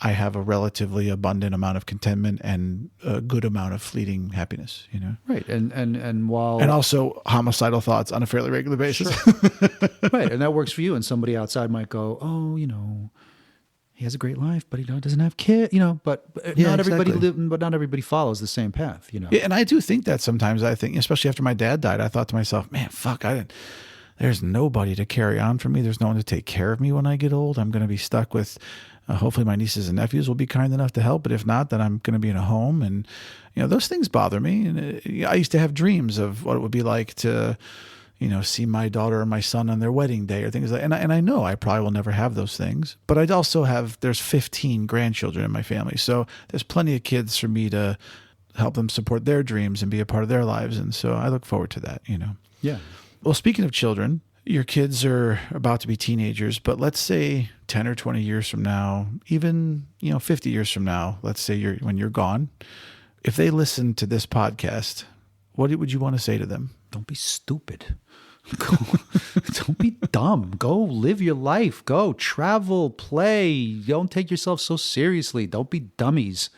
I have a relatively abundant amount of contentment and a good amount of fleeting happiness, Right. And while... And also homicidal thoughts on a fairly regular basis. Sure. Right. And that works for you. And somebody outside might go, oh, he has a great life, but he doesn't have kids, but not everybody but not everybody follows the same path, Yeah, and I do think that sometimes. I think, especially after my dad died, I thought to myself, man, fuck, there's nobody to carry on for me. There's no one to take care of me when I get old. I'm going to be stuck with, hopefully my nieces and nephews will be kind enough to help. But if not, then I'm going to be in a home. And, those things bother me. And I used to have dreams of what it would be like to, see my daughter or my son on their wedding day or things like that. And I know I probably will never have those things, but I'd also there's 15 grandchildren in my family. So there's plenty of kids for me to help them support their dreams and be a part of their lives. And so I look forward to that, Yeah. Well, speaking of children, your kids are about to be teenagers, but let's say 10 or 20 years from now, even, 50 years from now, let's say when you're gone, if they listen to this podcast, what would you want to say to them? Don't be stupid. Don't be dumb. Go live your life. Go travel, play. Don't take yourself so seriously. Don't be dummies.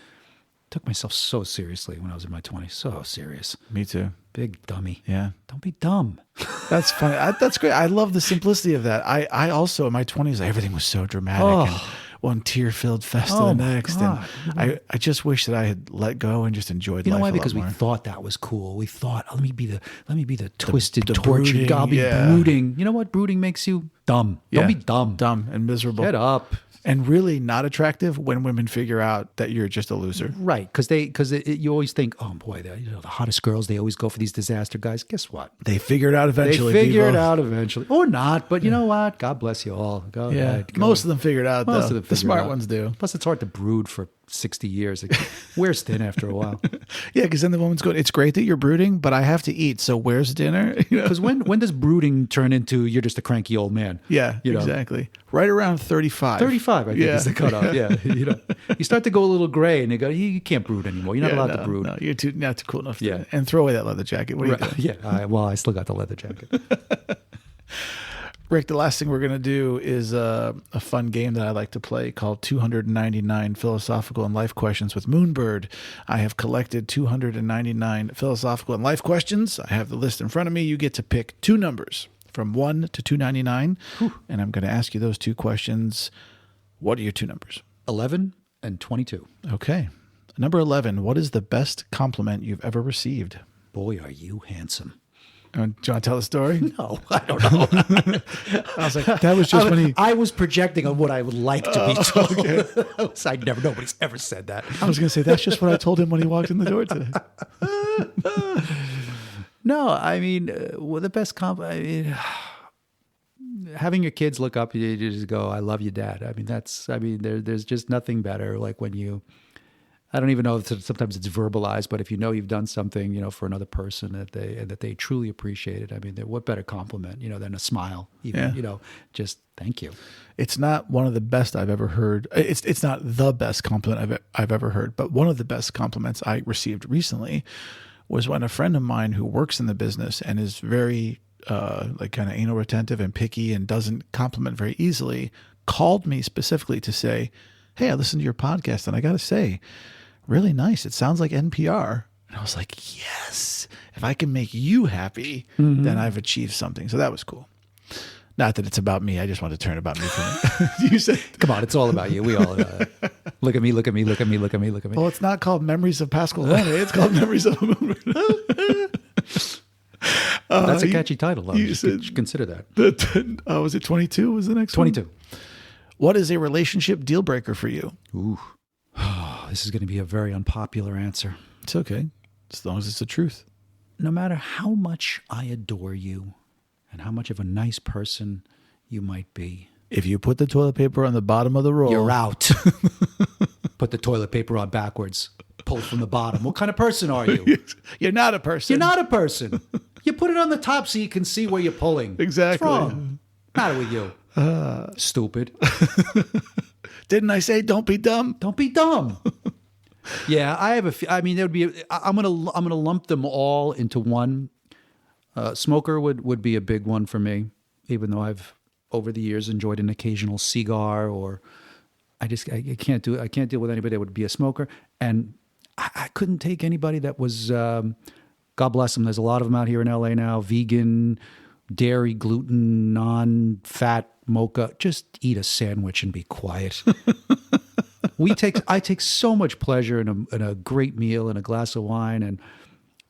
Took myself so seriously when I was in my 20s. So serious. Me too. Big dummy. Yeah. Don't be dumb. That's funny. That's great. I love the simplicity of that. I also, in my 20s, everything was so dramatic and one tear-filled fest to the next. God. And I just wish that I had let go and just enjoyed life. You know why? a lot Because we more. thought that was cool. We thought, let me be the twisted, the tortured, brooding, I'll be yeah. brooding. You know what? Brooding makes you dumb. Yeah. Don't be dumb. Dumb and miserable. Get up. And really not attractive when women figure out that you're just a loser. Right. Because you always think, oh boy, the hottest girls, they always go for these disaster guys. Guess what? They figure it out eventually. They figure it people. out eventually. Or not. But you know what? God bless you all. Go ahead. Go. Most of them figured out, Most though. of them The figure smart it out. ones do. Plus, it's hard to brood for 60 years. It wears thin after a while. Yeah, because then the woman's going, it's great that you're brooding, but I have to eat, so where's dinner? Because when does brooding turn into you're just a cranky old man? Yeah, exactly. Right around 35. 35, I think, is the cutoff. Yeah, you start to go a little gray, and they go, you can't brood anymore. You're not allowed to brood. No, you're not too cool enough to. And throw away that leather jacket. What are you doing? Yeah, well, I still got the leather jacket. Rick, the last thing we're going to do is a fun game that I like to play called 299 Philosophical and Life Questions with Moonbird. I have collected 299 philosophical and life questions. I have the list in front of me. You get to pick two numbers from 1 to 299, and I'm going to ask you those two questions. What are your two numbers? 11 and 22. Okay. Number 11, what is the best compliment you've ever received? Boy, are you handsome. Do you want to tell the story? No, I don't know. I was like, that was just when he... I was projecting on what I would like to be told. Okay. Nobody's ever said that. I was going to say, that's just what I told him when he walked in the door today. No, I mean, well, the best having your kids look up, you just go, I love you, Dad. I mean, there's just nothing better. Like when you... I don't even know if sometimes it's verbalized, but if you know you've done something, for another person that they truly appreciate it. I mean, what better compliment, than a smile, even, just thank you. It's not one of the best I've ever heard. It's not the best compliment I've ever heard, but one of the best compliments I received recently was when a friend of mine who works in the business and is very kind of anal retentive and picky and doesn't compliment very easily called me specifically to say, hey, I listened to your podcast and I got to say, really nice. It sounds like NPR. And I was like, yes, if I can make you happy, then I've achieved something. So that was cool. Not that it's about me. I just want to turn it about me for me. You said, come on, it's all about you. We all look at me, look at me, look at me, look at me, look at me. Well, it's not called Memories of Pasqualone. It's called Memories of Moonbird. That's a catchy title. You should consider that. Was it 22 was the next 22. one? What is a relationship deal breaker for you? Ooh. This is going to be a very unpopular answer. It's okay, as long as it's the truth. No matter how much I adore you and how much of a nice person you might be, if you put the toilet paper on the bottom of the roll, you're out. Put the toilet paper on backwards. Pull from the bottom. What kind of person are you? You're not a person. You're not a person. You put it on the top so you can see where you're pulling. Exactly. What's wrong? What's the matter with you? Stupid. Didn't I say don't be dumb? Don't be dumb. Yeah, I have there would be. I'm gonna lump them all into one. Smoker would be a big one for me, even though I've over the years enjoyed an occasional cigar, or I can't do it. I can't deal with anybody that would be a smoker, and I couldn't take anybody that was. God bless them. There's a lot of them out here in LA now. Vegan, dairy, gluten, non-fat. Mocha, just eat a sandwich and be quiet. I take so much pleasure in a great meal and a glass of wine, and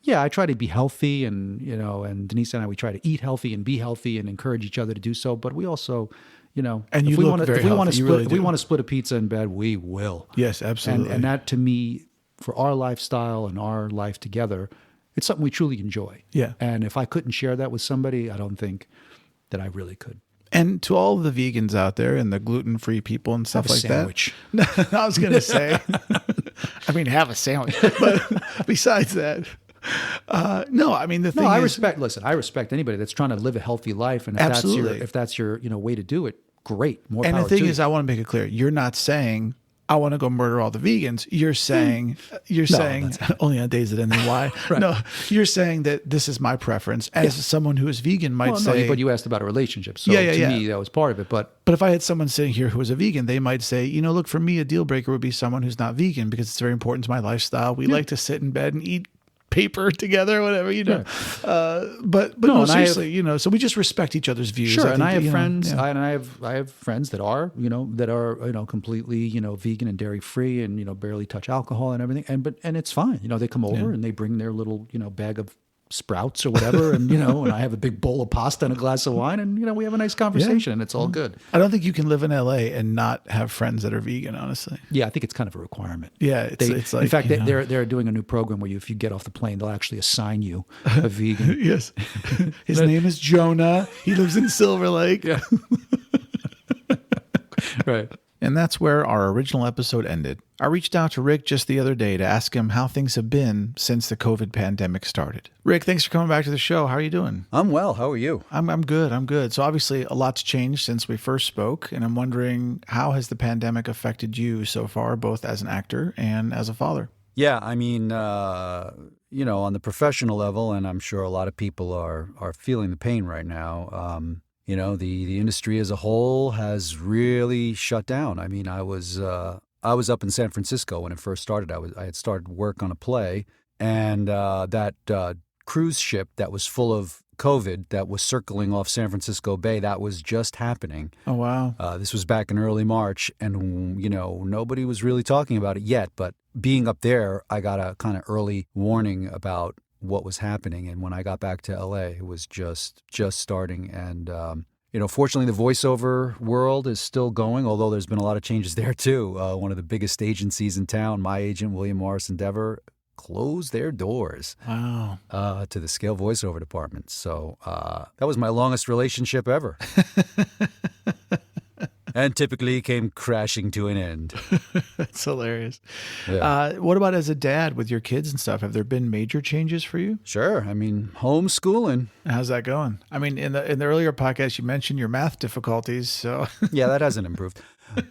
yeah, I try to be healthy, and and Denise and I, we try to eat healthy and be healthy and encourage each other to do so. But we also, and if we want to split a pizza in bed, we will. Yes, absolutely. And that to me, for our lifestyle and our life together, it's something we truly enjoy. Yeah. And if I couldn't share that with somebody, I don't think that I really could. And to all the vegans out there and the gluten-free people and stuff like sandwich. That. I was going to say, I mean, have a sandwich. But besides that, no, I mean, I respect anybody that's trying to live a healthy life. And if that's your way to do it, great. More power to you. And the thing is, I want to make it clear, you're not saying, I want to go murder all the vegans. You're saying only on days that end in Y. Right. No, you're saying that this is my preference. As someone who is vegan might say. No, but you asked about a relationship. So to me, that was part of it. But if I had someone sitting here who was a vegan, they might say, look, for me, a deal breaker would be someone who's not vegan because it's very important to my lifestyle. We like to sit in bed and eat paper together, whatever, but no, seriously, so we just respect each other's views. Sure. And I have friends, I have friends that are, completely, vegan and dairy free and, barely touch alcohol and everything. And it's fine. They come over and they bring their little, bag of sprouts or whatever. And, and I have a big bowl of pasta and a glass of wine and, we have a nice conversation and it's all good. I don't think you can live in LA and not have friends that are vegan, honestly. Yeah. I think it's kind of a requirement. Yeah. It's like, in fact, they're doing a new program where if you get off the plane, they'll actually assign you a vegan. Yes. His name is Jonah. He lives in Silver Lake. Yeah. Right. And that's where our original episode ended. I reached out to Rick just the other day to ask him how things have been since the COVID pandemic started. Rick, thanks for coming back to the show. How are you doing? I'm well. How are you? I'm good. So obviously a lot's changed since we first spoke, and I'm wondering, how has the pandemic affected you so far, both as an actor and as a father? Yeah, I mean, on the professional level, and I'm sure a lot of people are feeling the pain right now. The industry as a whole has really shut down. I mean, I was up in San Francisco when it first started. I had started work on a play, and that cruise ship that was full of COVID that was circling off San Francisco Bay, that was just happening. Oh, wow. This was back in early March, and, nobody was really talking about it yet. But being up there, I got a kind of early warning about what was happening. And when I got back to L.A., it was just starting. And, fortunately, the voiceover world is still going, although there's been a lot of changes there, too. One of the biggest agencies in town, my agent, William Morris Endeavor, closed their doors. Wow. To the scale voiceover department. So that was my longest relationship ever. And typically came crashing to an end. That's hilarious. Yeah. What about as a dad with your kids and stuff? Have there been major changes for you? Sure. I mean, homeschooling. How's that going? I mean, in the earlier podcast, you mentioned your math difficulties. So Yeah, that hasn't improved.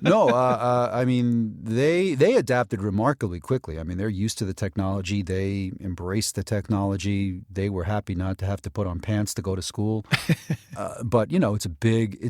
No, I mean, they adapted remarkably quickly. I mean, they're used to the technology. They embraced the technology. They were happy not to have to put on pants to go to school. But it's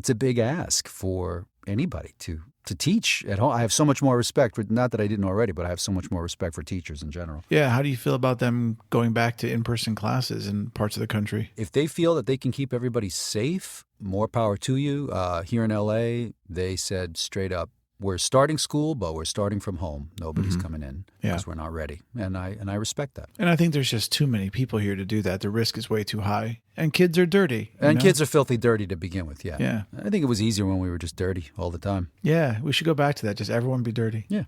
a big ask for anybody to teach at home. I have so much more respect for, not that I didn't already, but I have so much more respect for teachers in general. Yeah, how do you feel about them going back to in-person classes in parts of the country? If they feel that they can keep everybody safe, more power to you. Here in L.A., they said straight up, we're starting school, but we're starting from home. Nobody's coming in because we're not ready. And I respect that. And I think there's just too many people here to do that. The risk is way too high. And kids are dirty. And kids are filthy dirty to begin with, yeah. Yeah. I think it was easier when we were just dirty all the time. Yeah, we should go back to that. Just everyone be dirty. Yeah.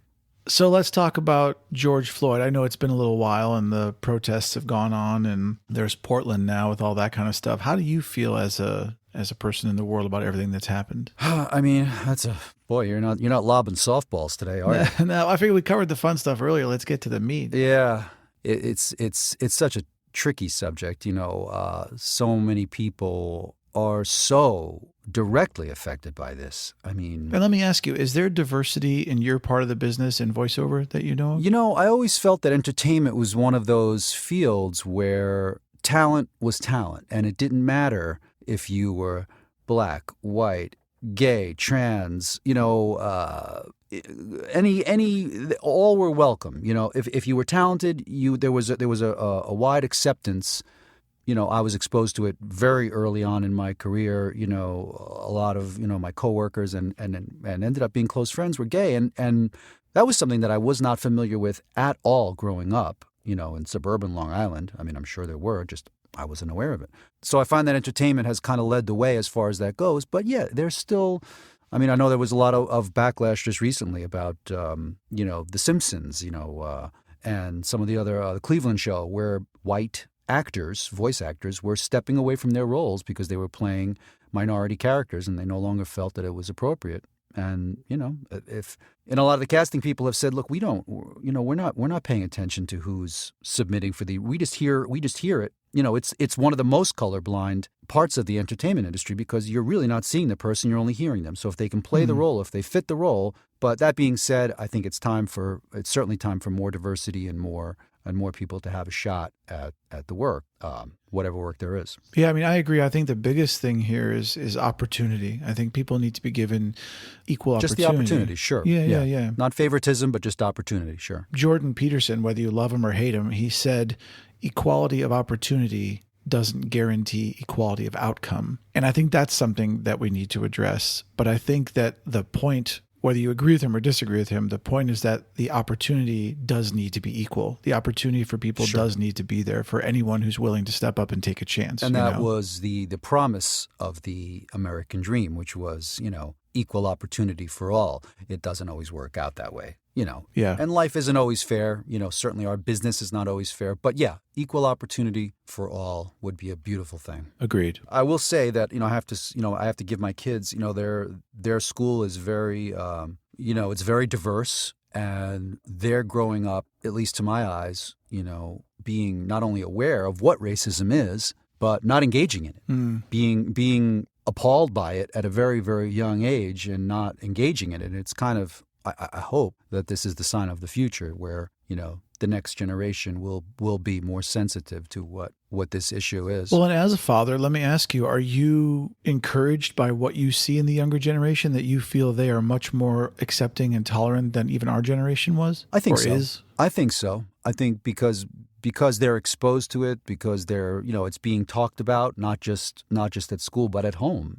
So let's talk about George Floyd. I know it's been a little while and the protests have gone on and there's Portland now with all that kind of stuff. How do you feel as a person in the world about everything that's happened? I mean, you're not lobbing softballs today, are you? No, I figured we covered the fun stuff earlier. Let's get to the meat. Yeah. It's such a tricky subject. So many people are so directly affected by this. I mean, and let me ask you, is there diversity in your part of the business in voiceover that you know of? I always felt that entertainment was one of those fields where talent was talent, and it didn't matter if you were black, white, gay, trans, all were welcome. If you were talented, there was a wide acceptance. I was exposed to it very early on in my career. A lot of my coworkers and ended up being close friends were gay, and that was something that I was not familiar with at all growing up. In suburban Long Island. I mean, I'm sure there were, just I wasn't aware of it. So I find that entertainment has kind of led the way as far as that goes. But yeah, there's still, I mean, I know there was a lot of backlash just recently about, The Simpsons, and some of the other, the Cleveland Show, where white actors, voice actors, were stepping away from their roles because they were playing minority characters and they no longer felt that it was appropriate. And, and a lot of the casting people have said, look, we're not paying attention to who's submitting for we just hear it. It's one of the most colorblind parts of the entertainment industry because you're really not seeing the person, you're only hearing them. So if they can play the role, if they fit the role. But that being said, I think it's certainly time for more diversity and more people to have a shot at the work, whatever work there is. Yeah, I mean, I agree. I think the biggest thing here is opportunity. I think people need to be given equal opportunity. Just the opportunity, sure. Yeah. Not favoritism, but just opportunity, sure. Jordan Peterson, whether you love him or hate him, he said equality of opportunity doesn't guarantee equality of outcome. And I think that's something that we need to address. But I think that the point, whether you agree with him or disagree with him, the point is that the opportunity does need to be equal. The opportunity for people does need to be there for anyone who's willing to step up and take a chance. And that was the promise of the American dream, which was, equal opportunity for all. It doesn't always work out that way, Yeah. And life isn't always fair. Certainly our business is not always fair. But yeah, equal opportunity for all would be a beautiful thing. Agreed. I will say that, I have to give my kids, their school is very, it's very diverse. And they're growing up, at least to my eyes, being not only aware of what racism is, but not engaging in it, being appalled by it at a very, very young age and not engaging in it. And it's kind of, I hope that this is the sign of the future where, the next generation will be more sensitive to what this issue is. Well, and as a father, let me ask you, are you encouraged by what you see in the younger generation, that you feel they are much more accepting and tolerant than even our generation was? I think or so. Is? I think so. I think because they're exposed to it, because they're, it's being talked about, not just at school, but at home.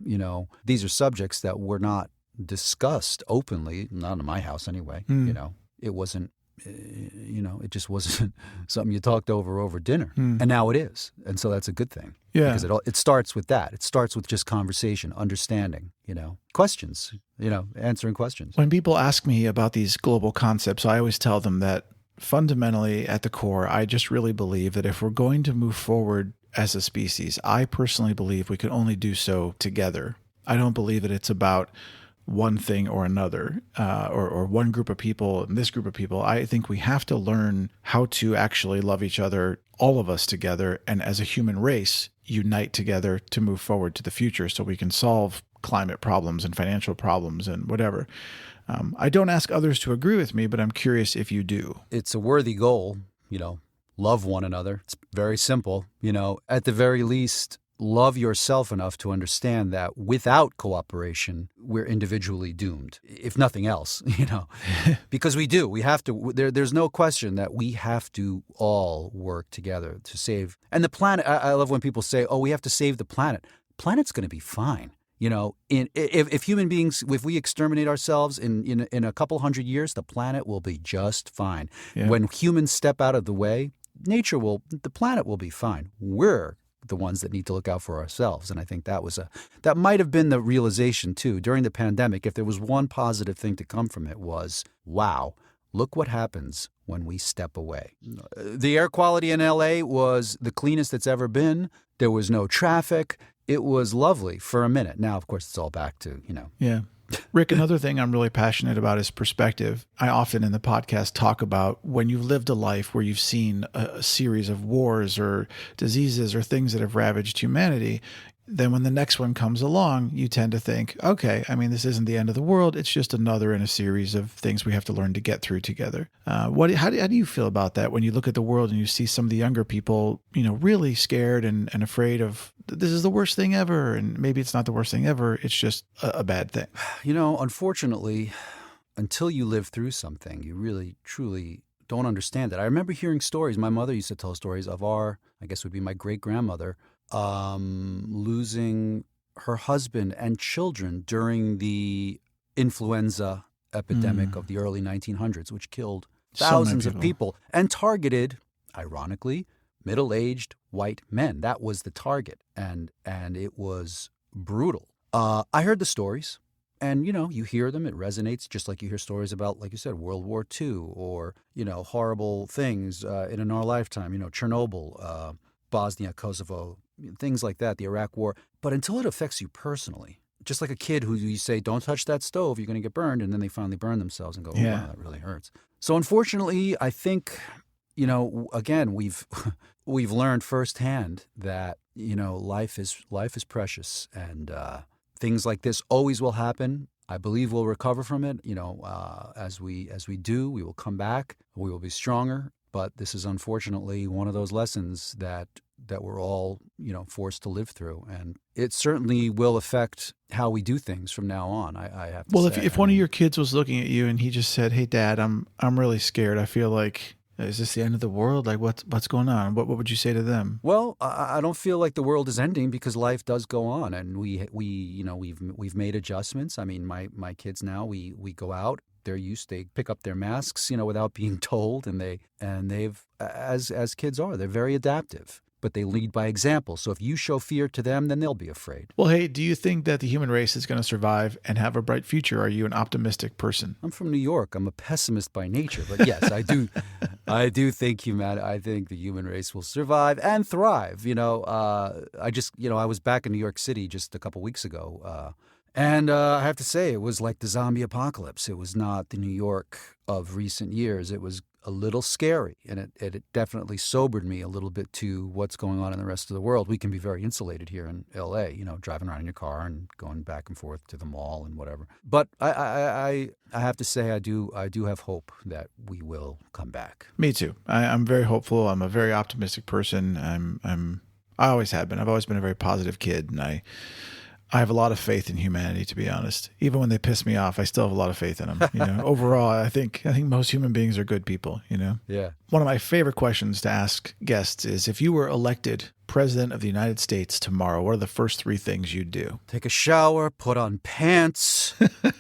These are subjects that were not discussed openly, not in my house anyway. It wasn't, it just wasn't something you talked over dinner. And now it is. And so that's a good thing. Yeah. Because it starts with that. It starts with just conversation, understanding, questions, answering questions. When people ask me about these global concepts, I always tell them that fundamentally at the core, I just really believe that if we're going to move forward as a species, I personally believe we can only do so together. I don't believe that it's about one thing or another, or one group of people and this group of people. I think we have to learn how to actually love each other, all of us together, and as a human race, unite together to move forward to the future so we can solve climate problems and financial problems and whatever. I don't ask others to agree with me, but I'm curious if you do. It's a worthy goal, love one another. It's very simple, at the very least, love yourself enough to understand that without cooperation, we're individually doomed, if nothing else, because we have to, there's no question that we have to all work together to save. And the planet, I love when people say, we have to save the planet. Planet's going to be fine. If human beings, if we exterminate ourselves in a couple hundred years, the planet will be just fine. Yeah. When humans step out of the way, the planet will be fine. We're the ones that need to look out for ourselves. And I think that might have been the realization too during the pandemic. If there was one positive thing to come from it was, wow, look what happens when we step away. The air quality in LA was the cleanest it's ever been. There was no traffic. It was lovely for a minute. Now, of course, it's all back to, Yeah. Rick, another thing I'm really passionate about is perspective. I often in the podcast talk about when you've lived a life where you've seen a series of wars or diseases or things that have ravaged humanity, then when the next one comes along, you tend to think, okay, this isn't the end of the world. It's just another in a series of things we have to learn to get through together. How do you feel about that when you look at the world and you see some of the younger people, really scared and afraid of this is the worst thing ever, and maybe it's not the worst thing ever, it's just a bad thing? Unfortunately, until you live through something, you really, truly don't understand it. I remember hearing stories. My mother used to tell stories of I guess would be my great-grandmother, losing her husband and children during the influenza epidemic of the early 1900s, which killed thousands of people and targeted, ironically, middle-aged white men. That was the target, and it was brutal. I heard the stories, and you hear them. It resonates, just like you hear stories about, like you said, World War II, or horrible things in our lifetime. Chernobyl, Bosnia, Kosovo, things like that, the Iraq War. But until it affects you personally, just like a kid who you say, don't touch that stove, you're going to get burned, and then they finally burn themselves and go, oh, wow, that really hurts. So unfortunately, I think, again, we've learned firsthand that, life is precious, and things like this always will happen. I believe we'll recover from it. As we do, we will come back. We will be stronger. But this is unfortunately one of those lessons that we're all, forced to live through. And it certainly will affect how we do things from now on, I have to say. Well, if one of your kids was looking at you and he just said, hey, Dad, I'm really scared. I feel like, is this the end of the world? Like, what's going on? What would you say to them? Well, I don't feel like the world is ending, because life does go on, and we've made adjustments. My kids now, we go out. They pick up their masks, without being told, and they've, as kids are, they're very adaptive, but they lead by example. So if you show fear to them, then they'll be afraid. Well, hey, do you think that the human race is going to survive and have a bright future? Are you an optimistic person? I'm from New York. I'm a pessimist by nature, but yes, I do. I do think I think the human race will survive and thrive. I was back in New York City just a couple weeks ago. And I have to say, it was like the zombie apocalypse. It was not the New York of recent years. It was a little scary, and it definitely sobered me a little bit to what's going on in the rest of the world. We can be very insulated here in L.A., driving around in your car and going back and forth to the mall and whatever. But I have to say, I do have hope that we will come back. Me too. I'm very hopeful. I'm a very optimistic person. I always have been. I've always been a very positive kid, and I have a lot of faith in humanity, to be honest. Even when they piss me off, I still have a lot of faith in them. Overall, I think most human beings are good people, Yeah. One of my favorite questions to ask guests is, if you were elected president of the United States tomorrow, what are the first 3 things you'd do? Take a shower, put on pants. I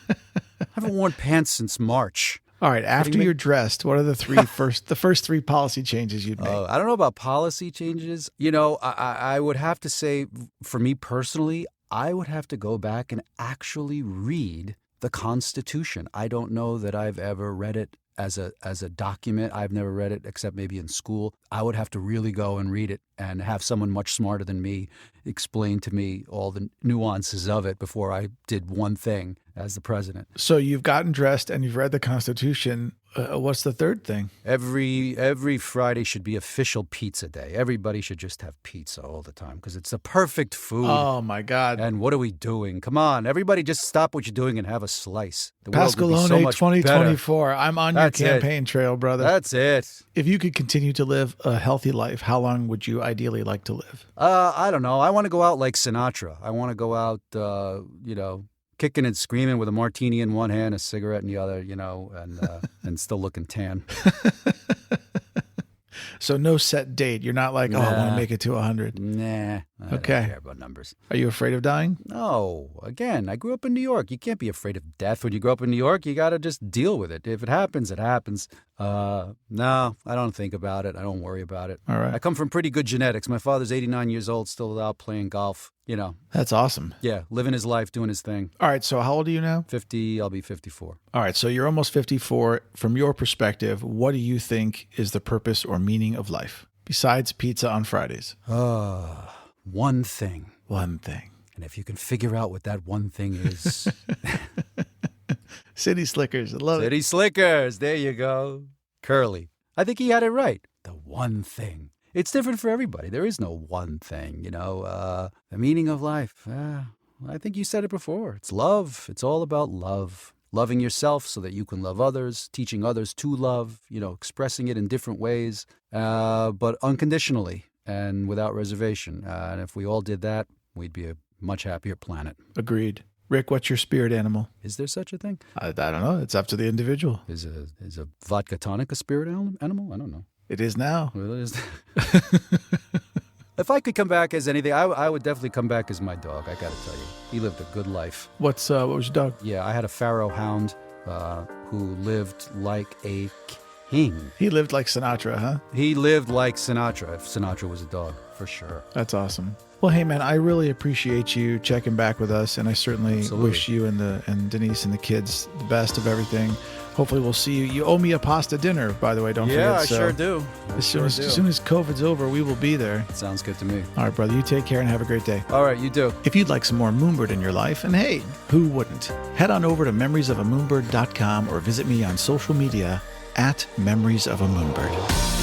haven't worn pants since March. All right, after you're dressed, what are the first 3 policy changes you'd make? I don't know about policy changes. I would have to say, for me personally, I would have to go back and actually read the Constitution. I don't know that I've ever read it as a document. I've never read it except maybe in school. I would have to really go and read it and have someone much smarter than me explain to me all the nuances of it before I did one thing as the president. So you've gotten dressed and you've read the Constitution. What's the third thing? Every Friday should be official pizza day. Everybody should just have pizza all the time because it's the perfect food. Oh, my God. And what are we doing? Come on, everybody just stop what you're doing and have a slice. The world would be Pasqualone so much 2024. better. I'm on That's your it. campaign trail, brother. That's it. If you could continue to live a healthy life, how long would you ideally like to live? I don't know. I want to go out like Sinatra. I want to go out, kicking and screaming with a martini in one hand, a cigarette in the other, and still looking tan. So no set date. You're not like, I want to make it to 100. Nah. I don't care about numbers. Are you afraid of dying? No. Again, I grew up in New York. You can't be afraid of death when you grow up in New York. You got to just deal with it. If it happens, it happens. No, I don't think about it. I don't worry about it. All right. I come from pretty good genetics. My father's 89 years old, still out playing golf. That's awesome. Yeah, living his life, doing his thing. All right. So how old are you now? 50, I'll be 54. All right. So you're almost 54. From your perspective, what do you think is the purpose or meaning of life besides pizza on Fridays? One thing. One thing. And if you can figure out what that one thing is. City Slickers. I love it. City Slickers. There you go. Curly. I think he had it right. The one thing. It's different for everybody. There is no one thing, the meaning of life. I think you said it before. It's love. It's all about love. Loving yourself so that you can love others, teaching others to love, expressing it in different ways, but unconditionally and without reservation. And if we all did that, we'd be a much happier planet. Agreed. Rick, what's your spirit animal? Is there such a thing? I don't know. It's up to the individual. Is a vodka tonic a spirit animal? I don't know. It is now. Well, it is. If I could come back as anything, I would definitely come back as my dog, I got to tell you. He lived a good life. What was your dog? Yeah, I had a Pharaoh hound who lived like a king. He lived like Sinatra, huh? He lived like Sinatra, if Sinatra was a dog, for sure. That's awesome. Well, hey, man, I really appreciate you checking back with us, and I certainly wish you and Denise and the kids the best of everything. Hopefully we'll see you. You owe me a pasta dinner, by the way. Don't forget. Yeah, I sure do. As soon as COVID's over, we will be there. Sounds good to me. All right, brother. You take care and have a great day. All right, you do. If you'd like some more Moonbird in your life, and hey, who wouldn't? Head on over to memoriesofamoonbird.com or visit me on social media @memoriesofamoonbird.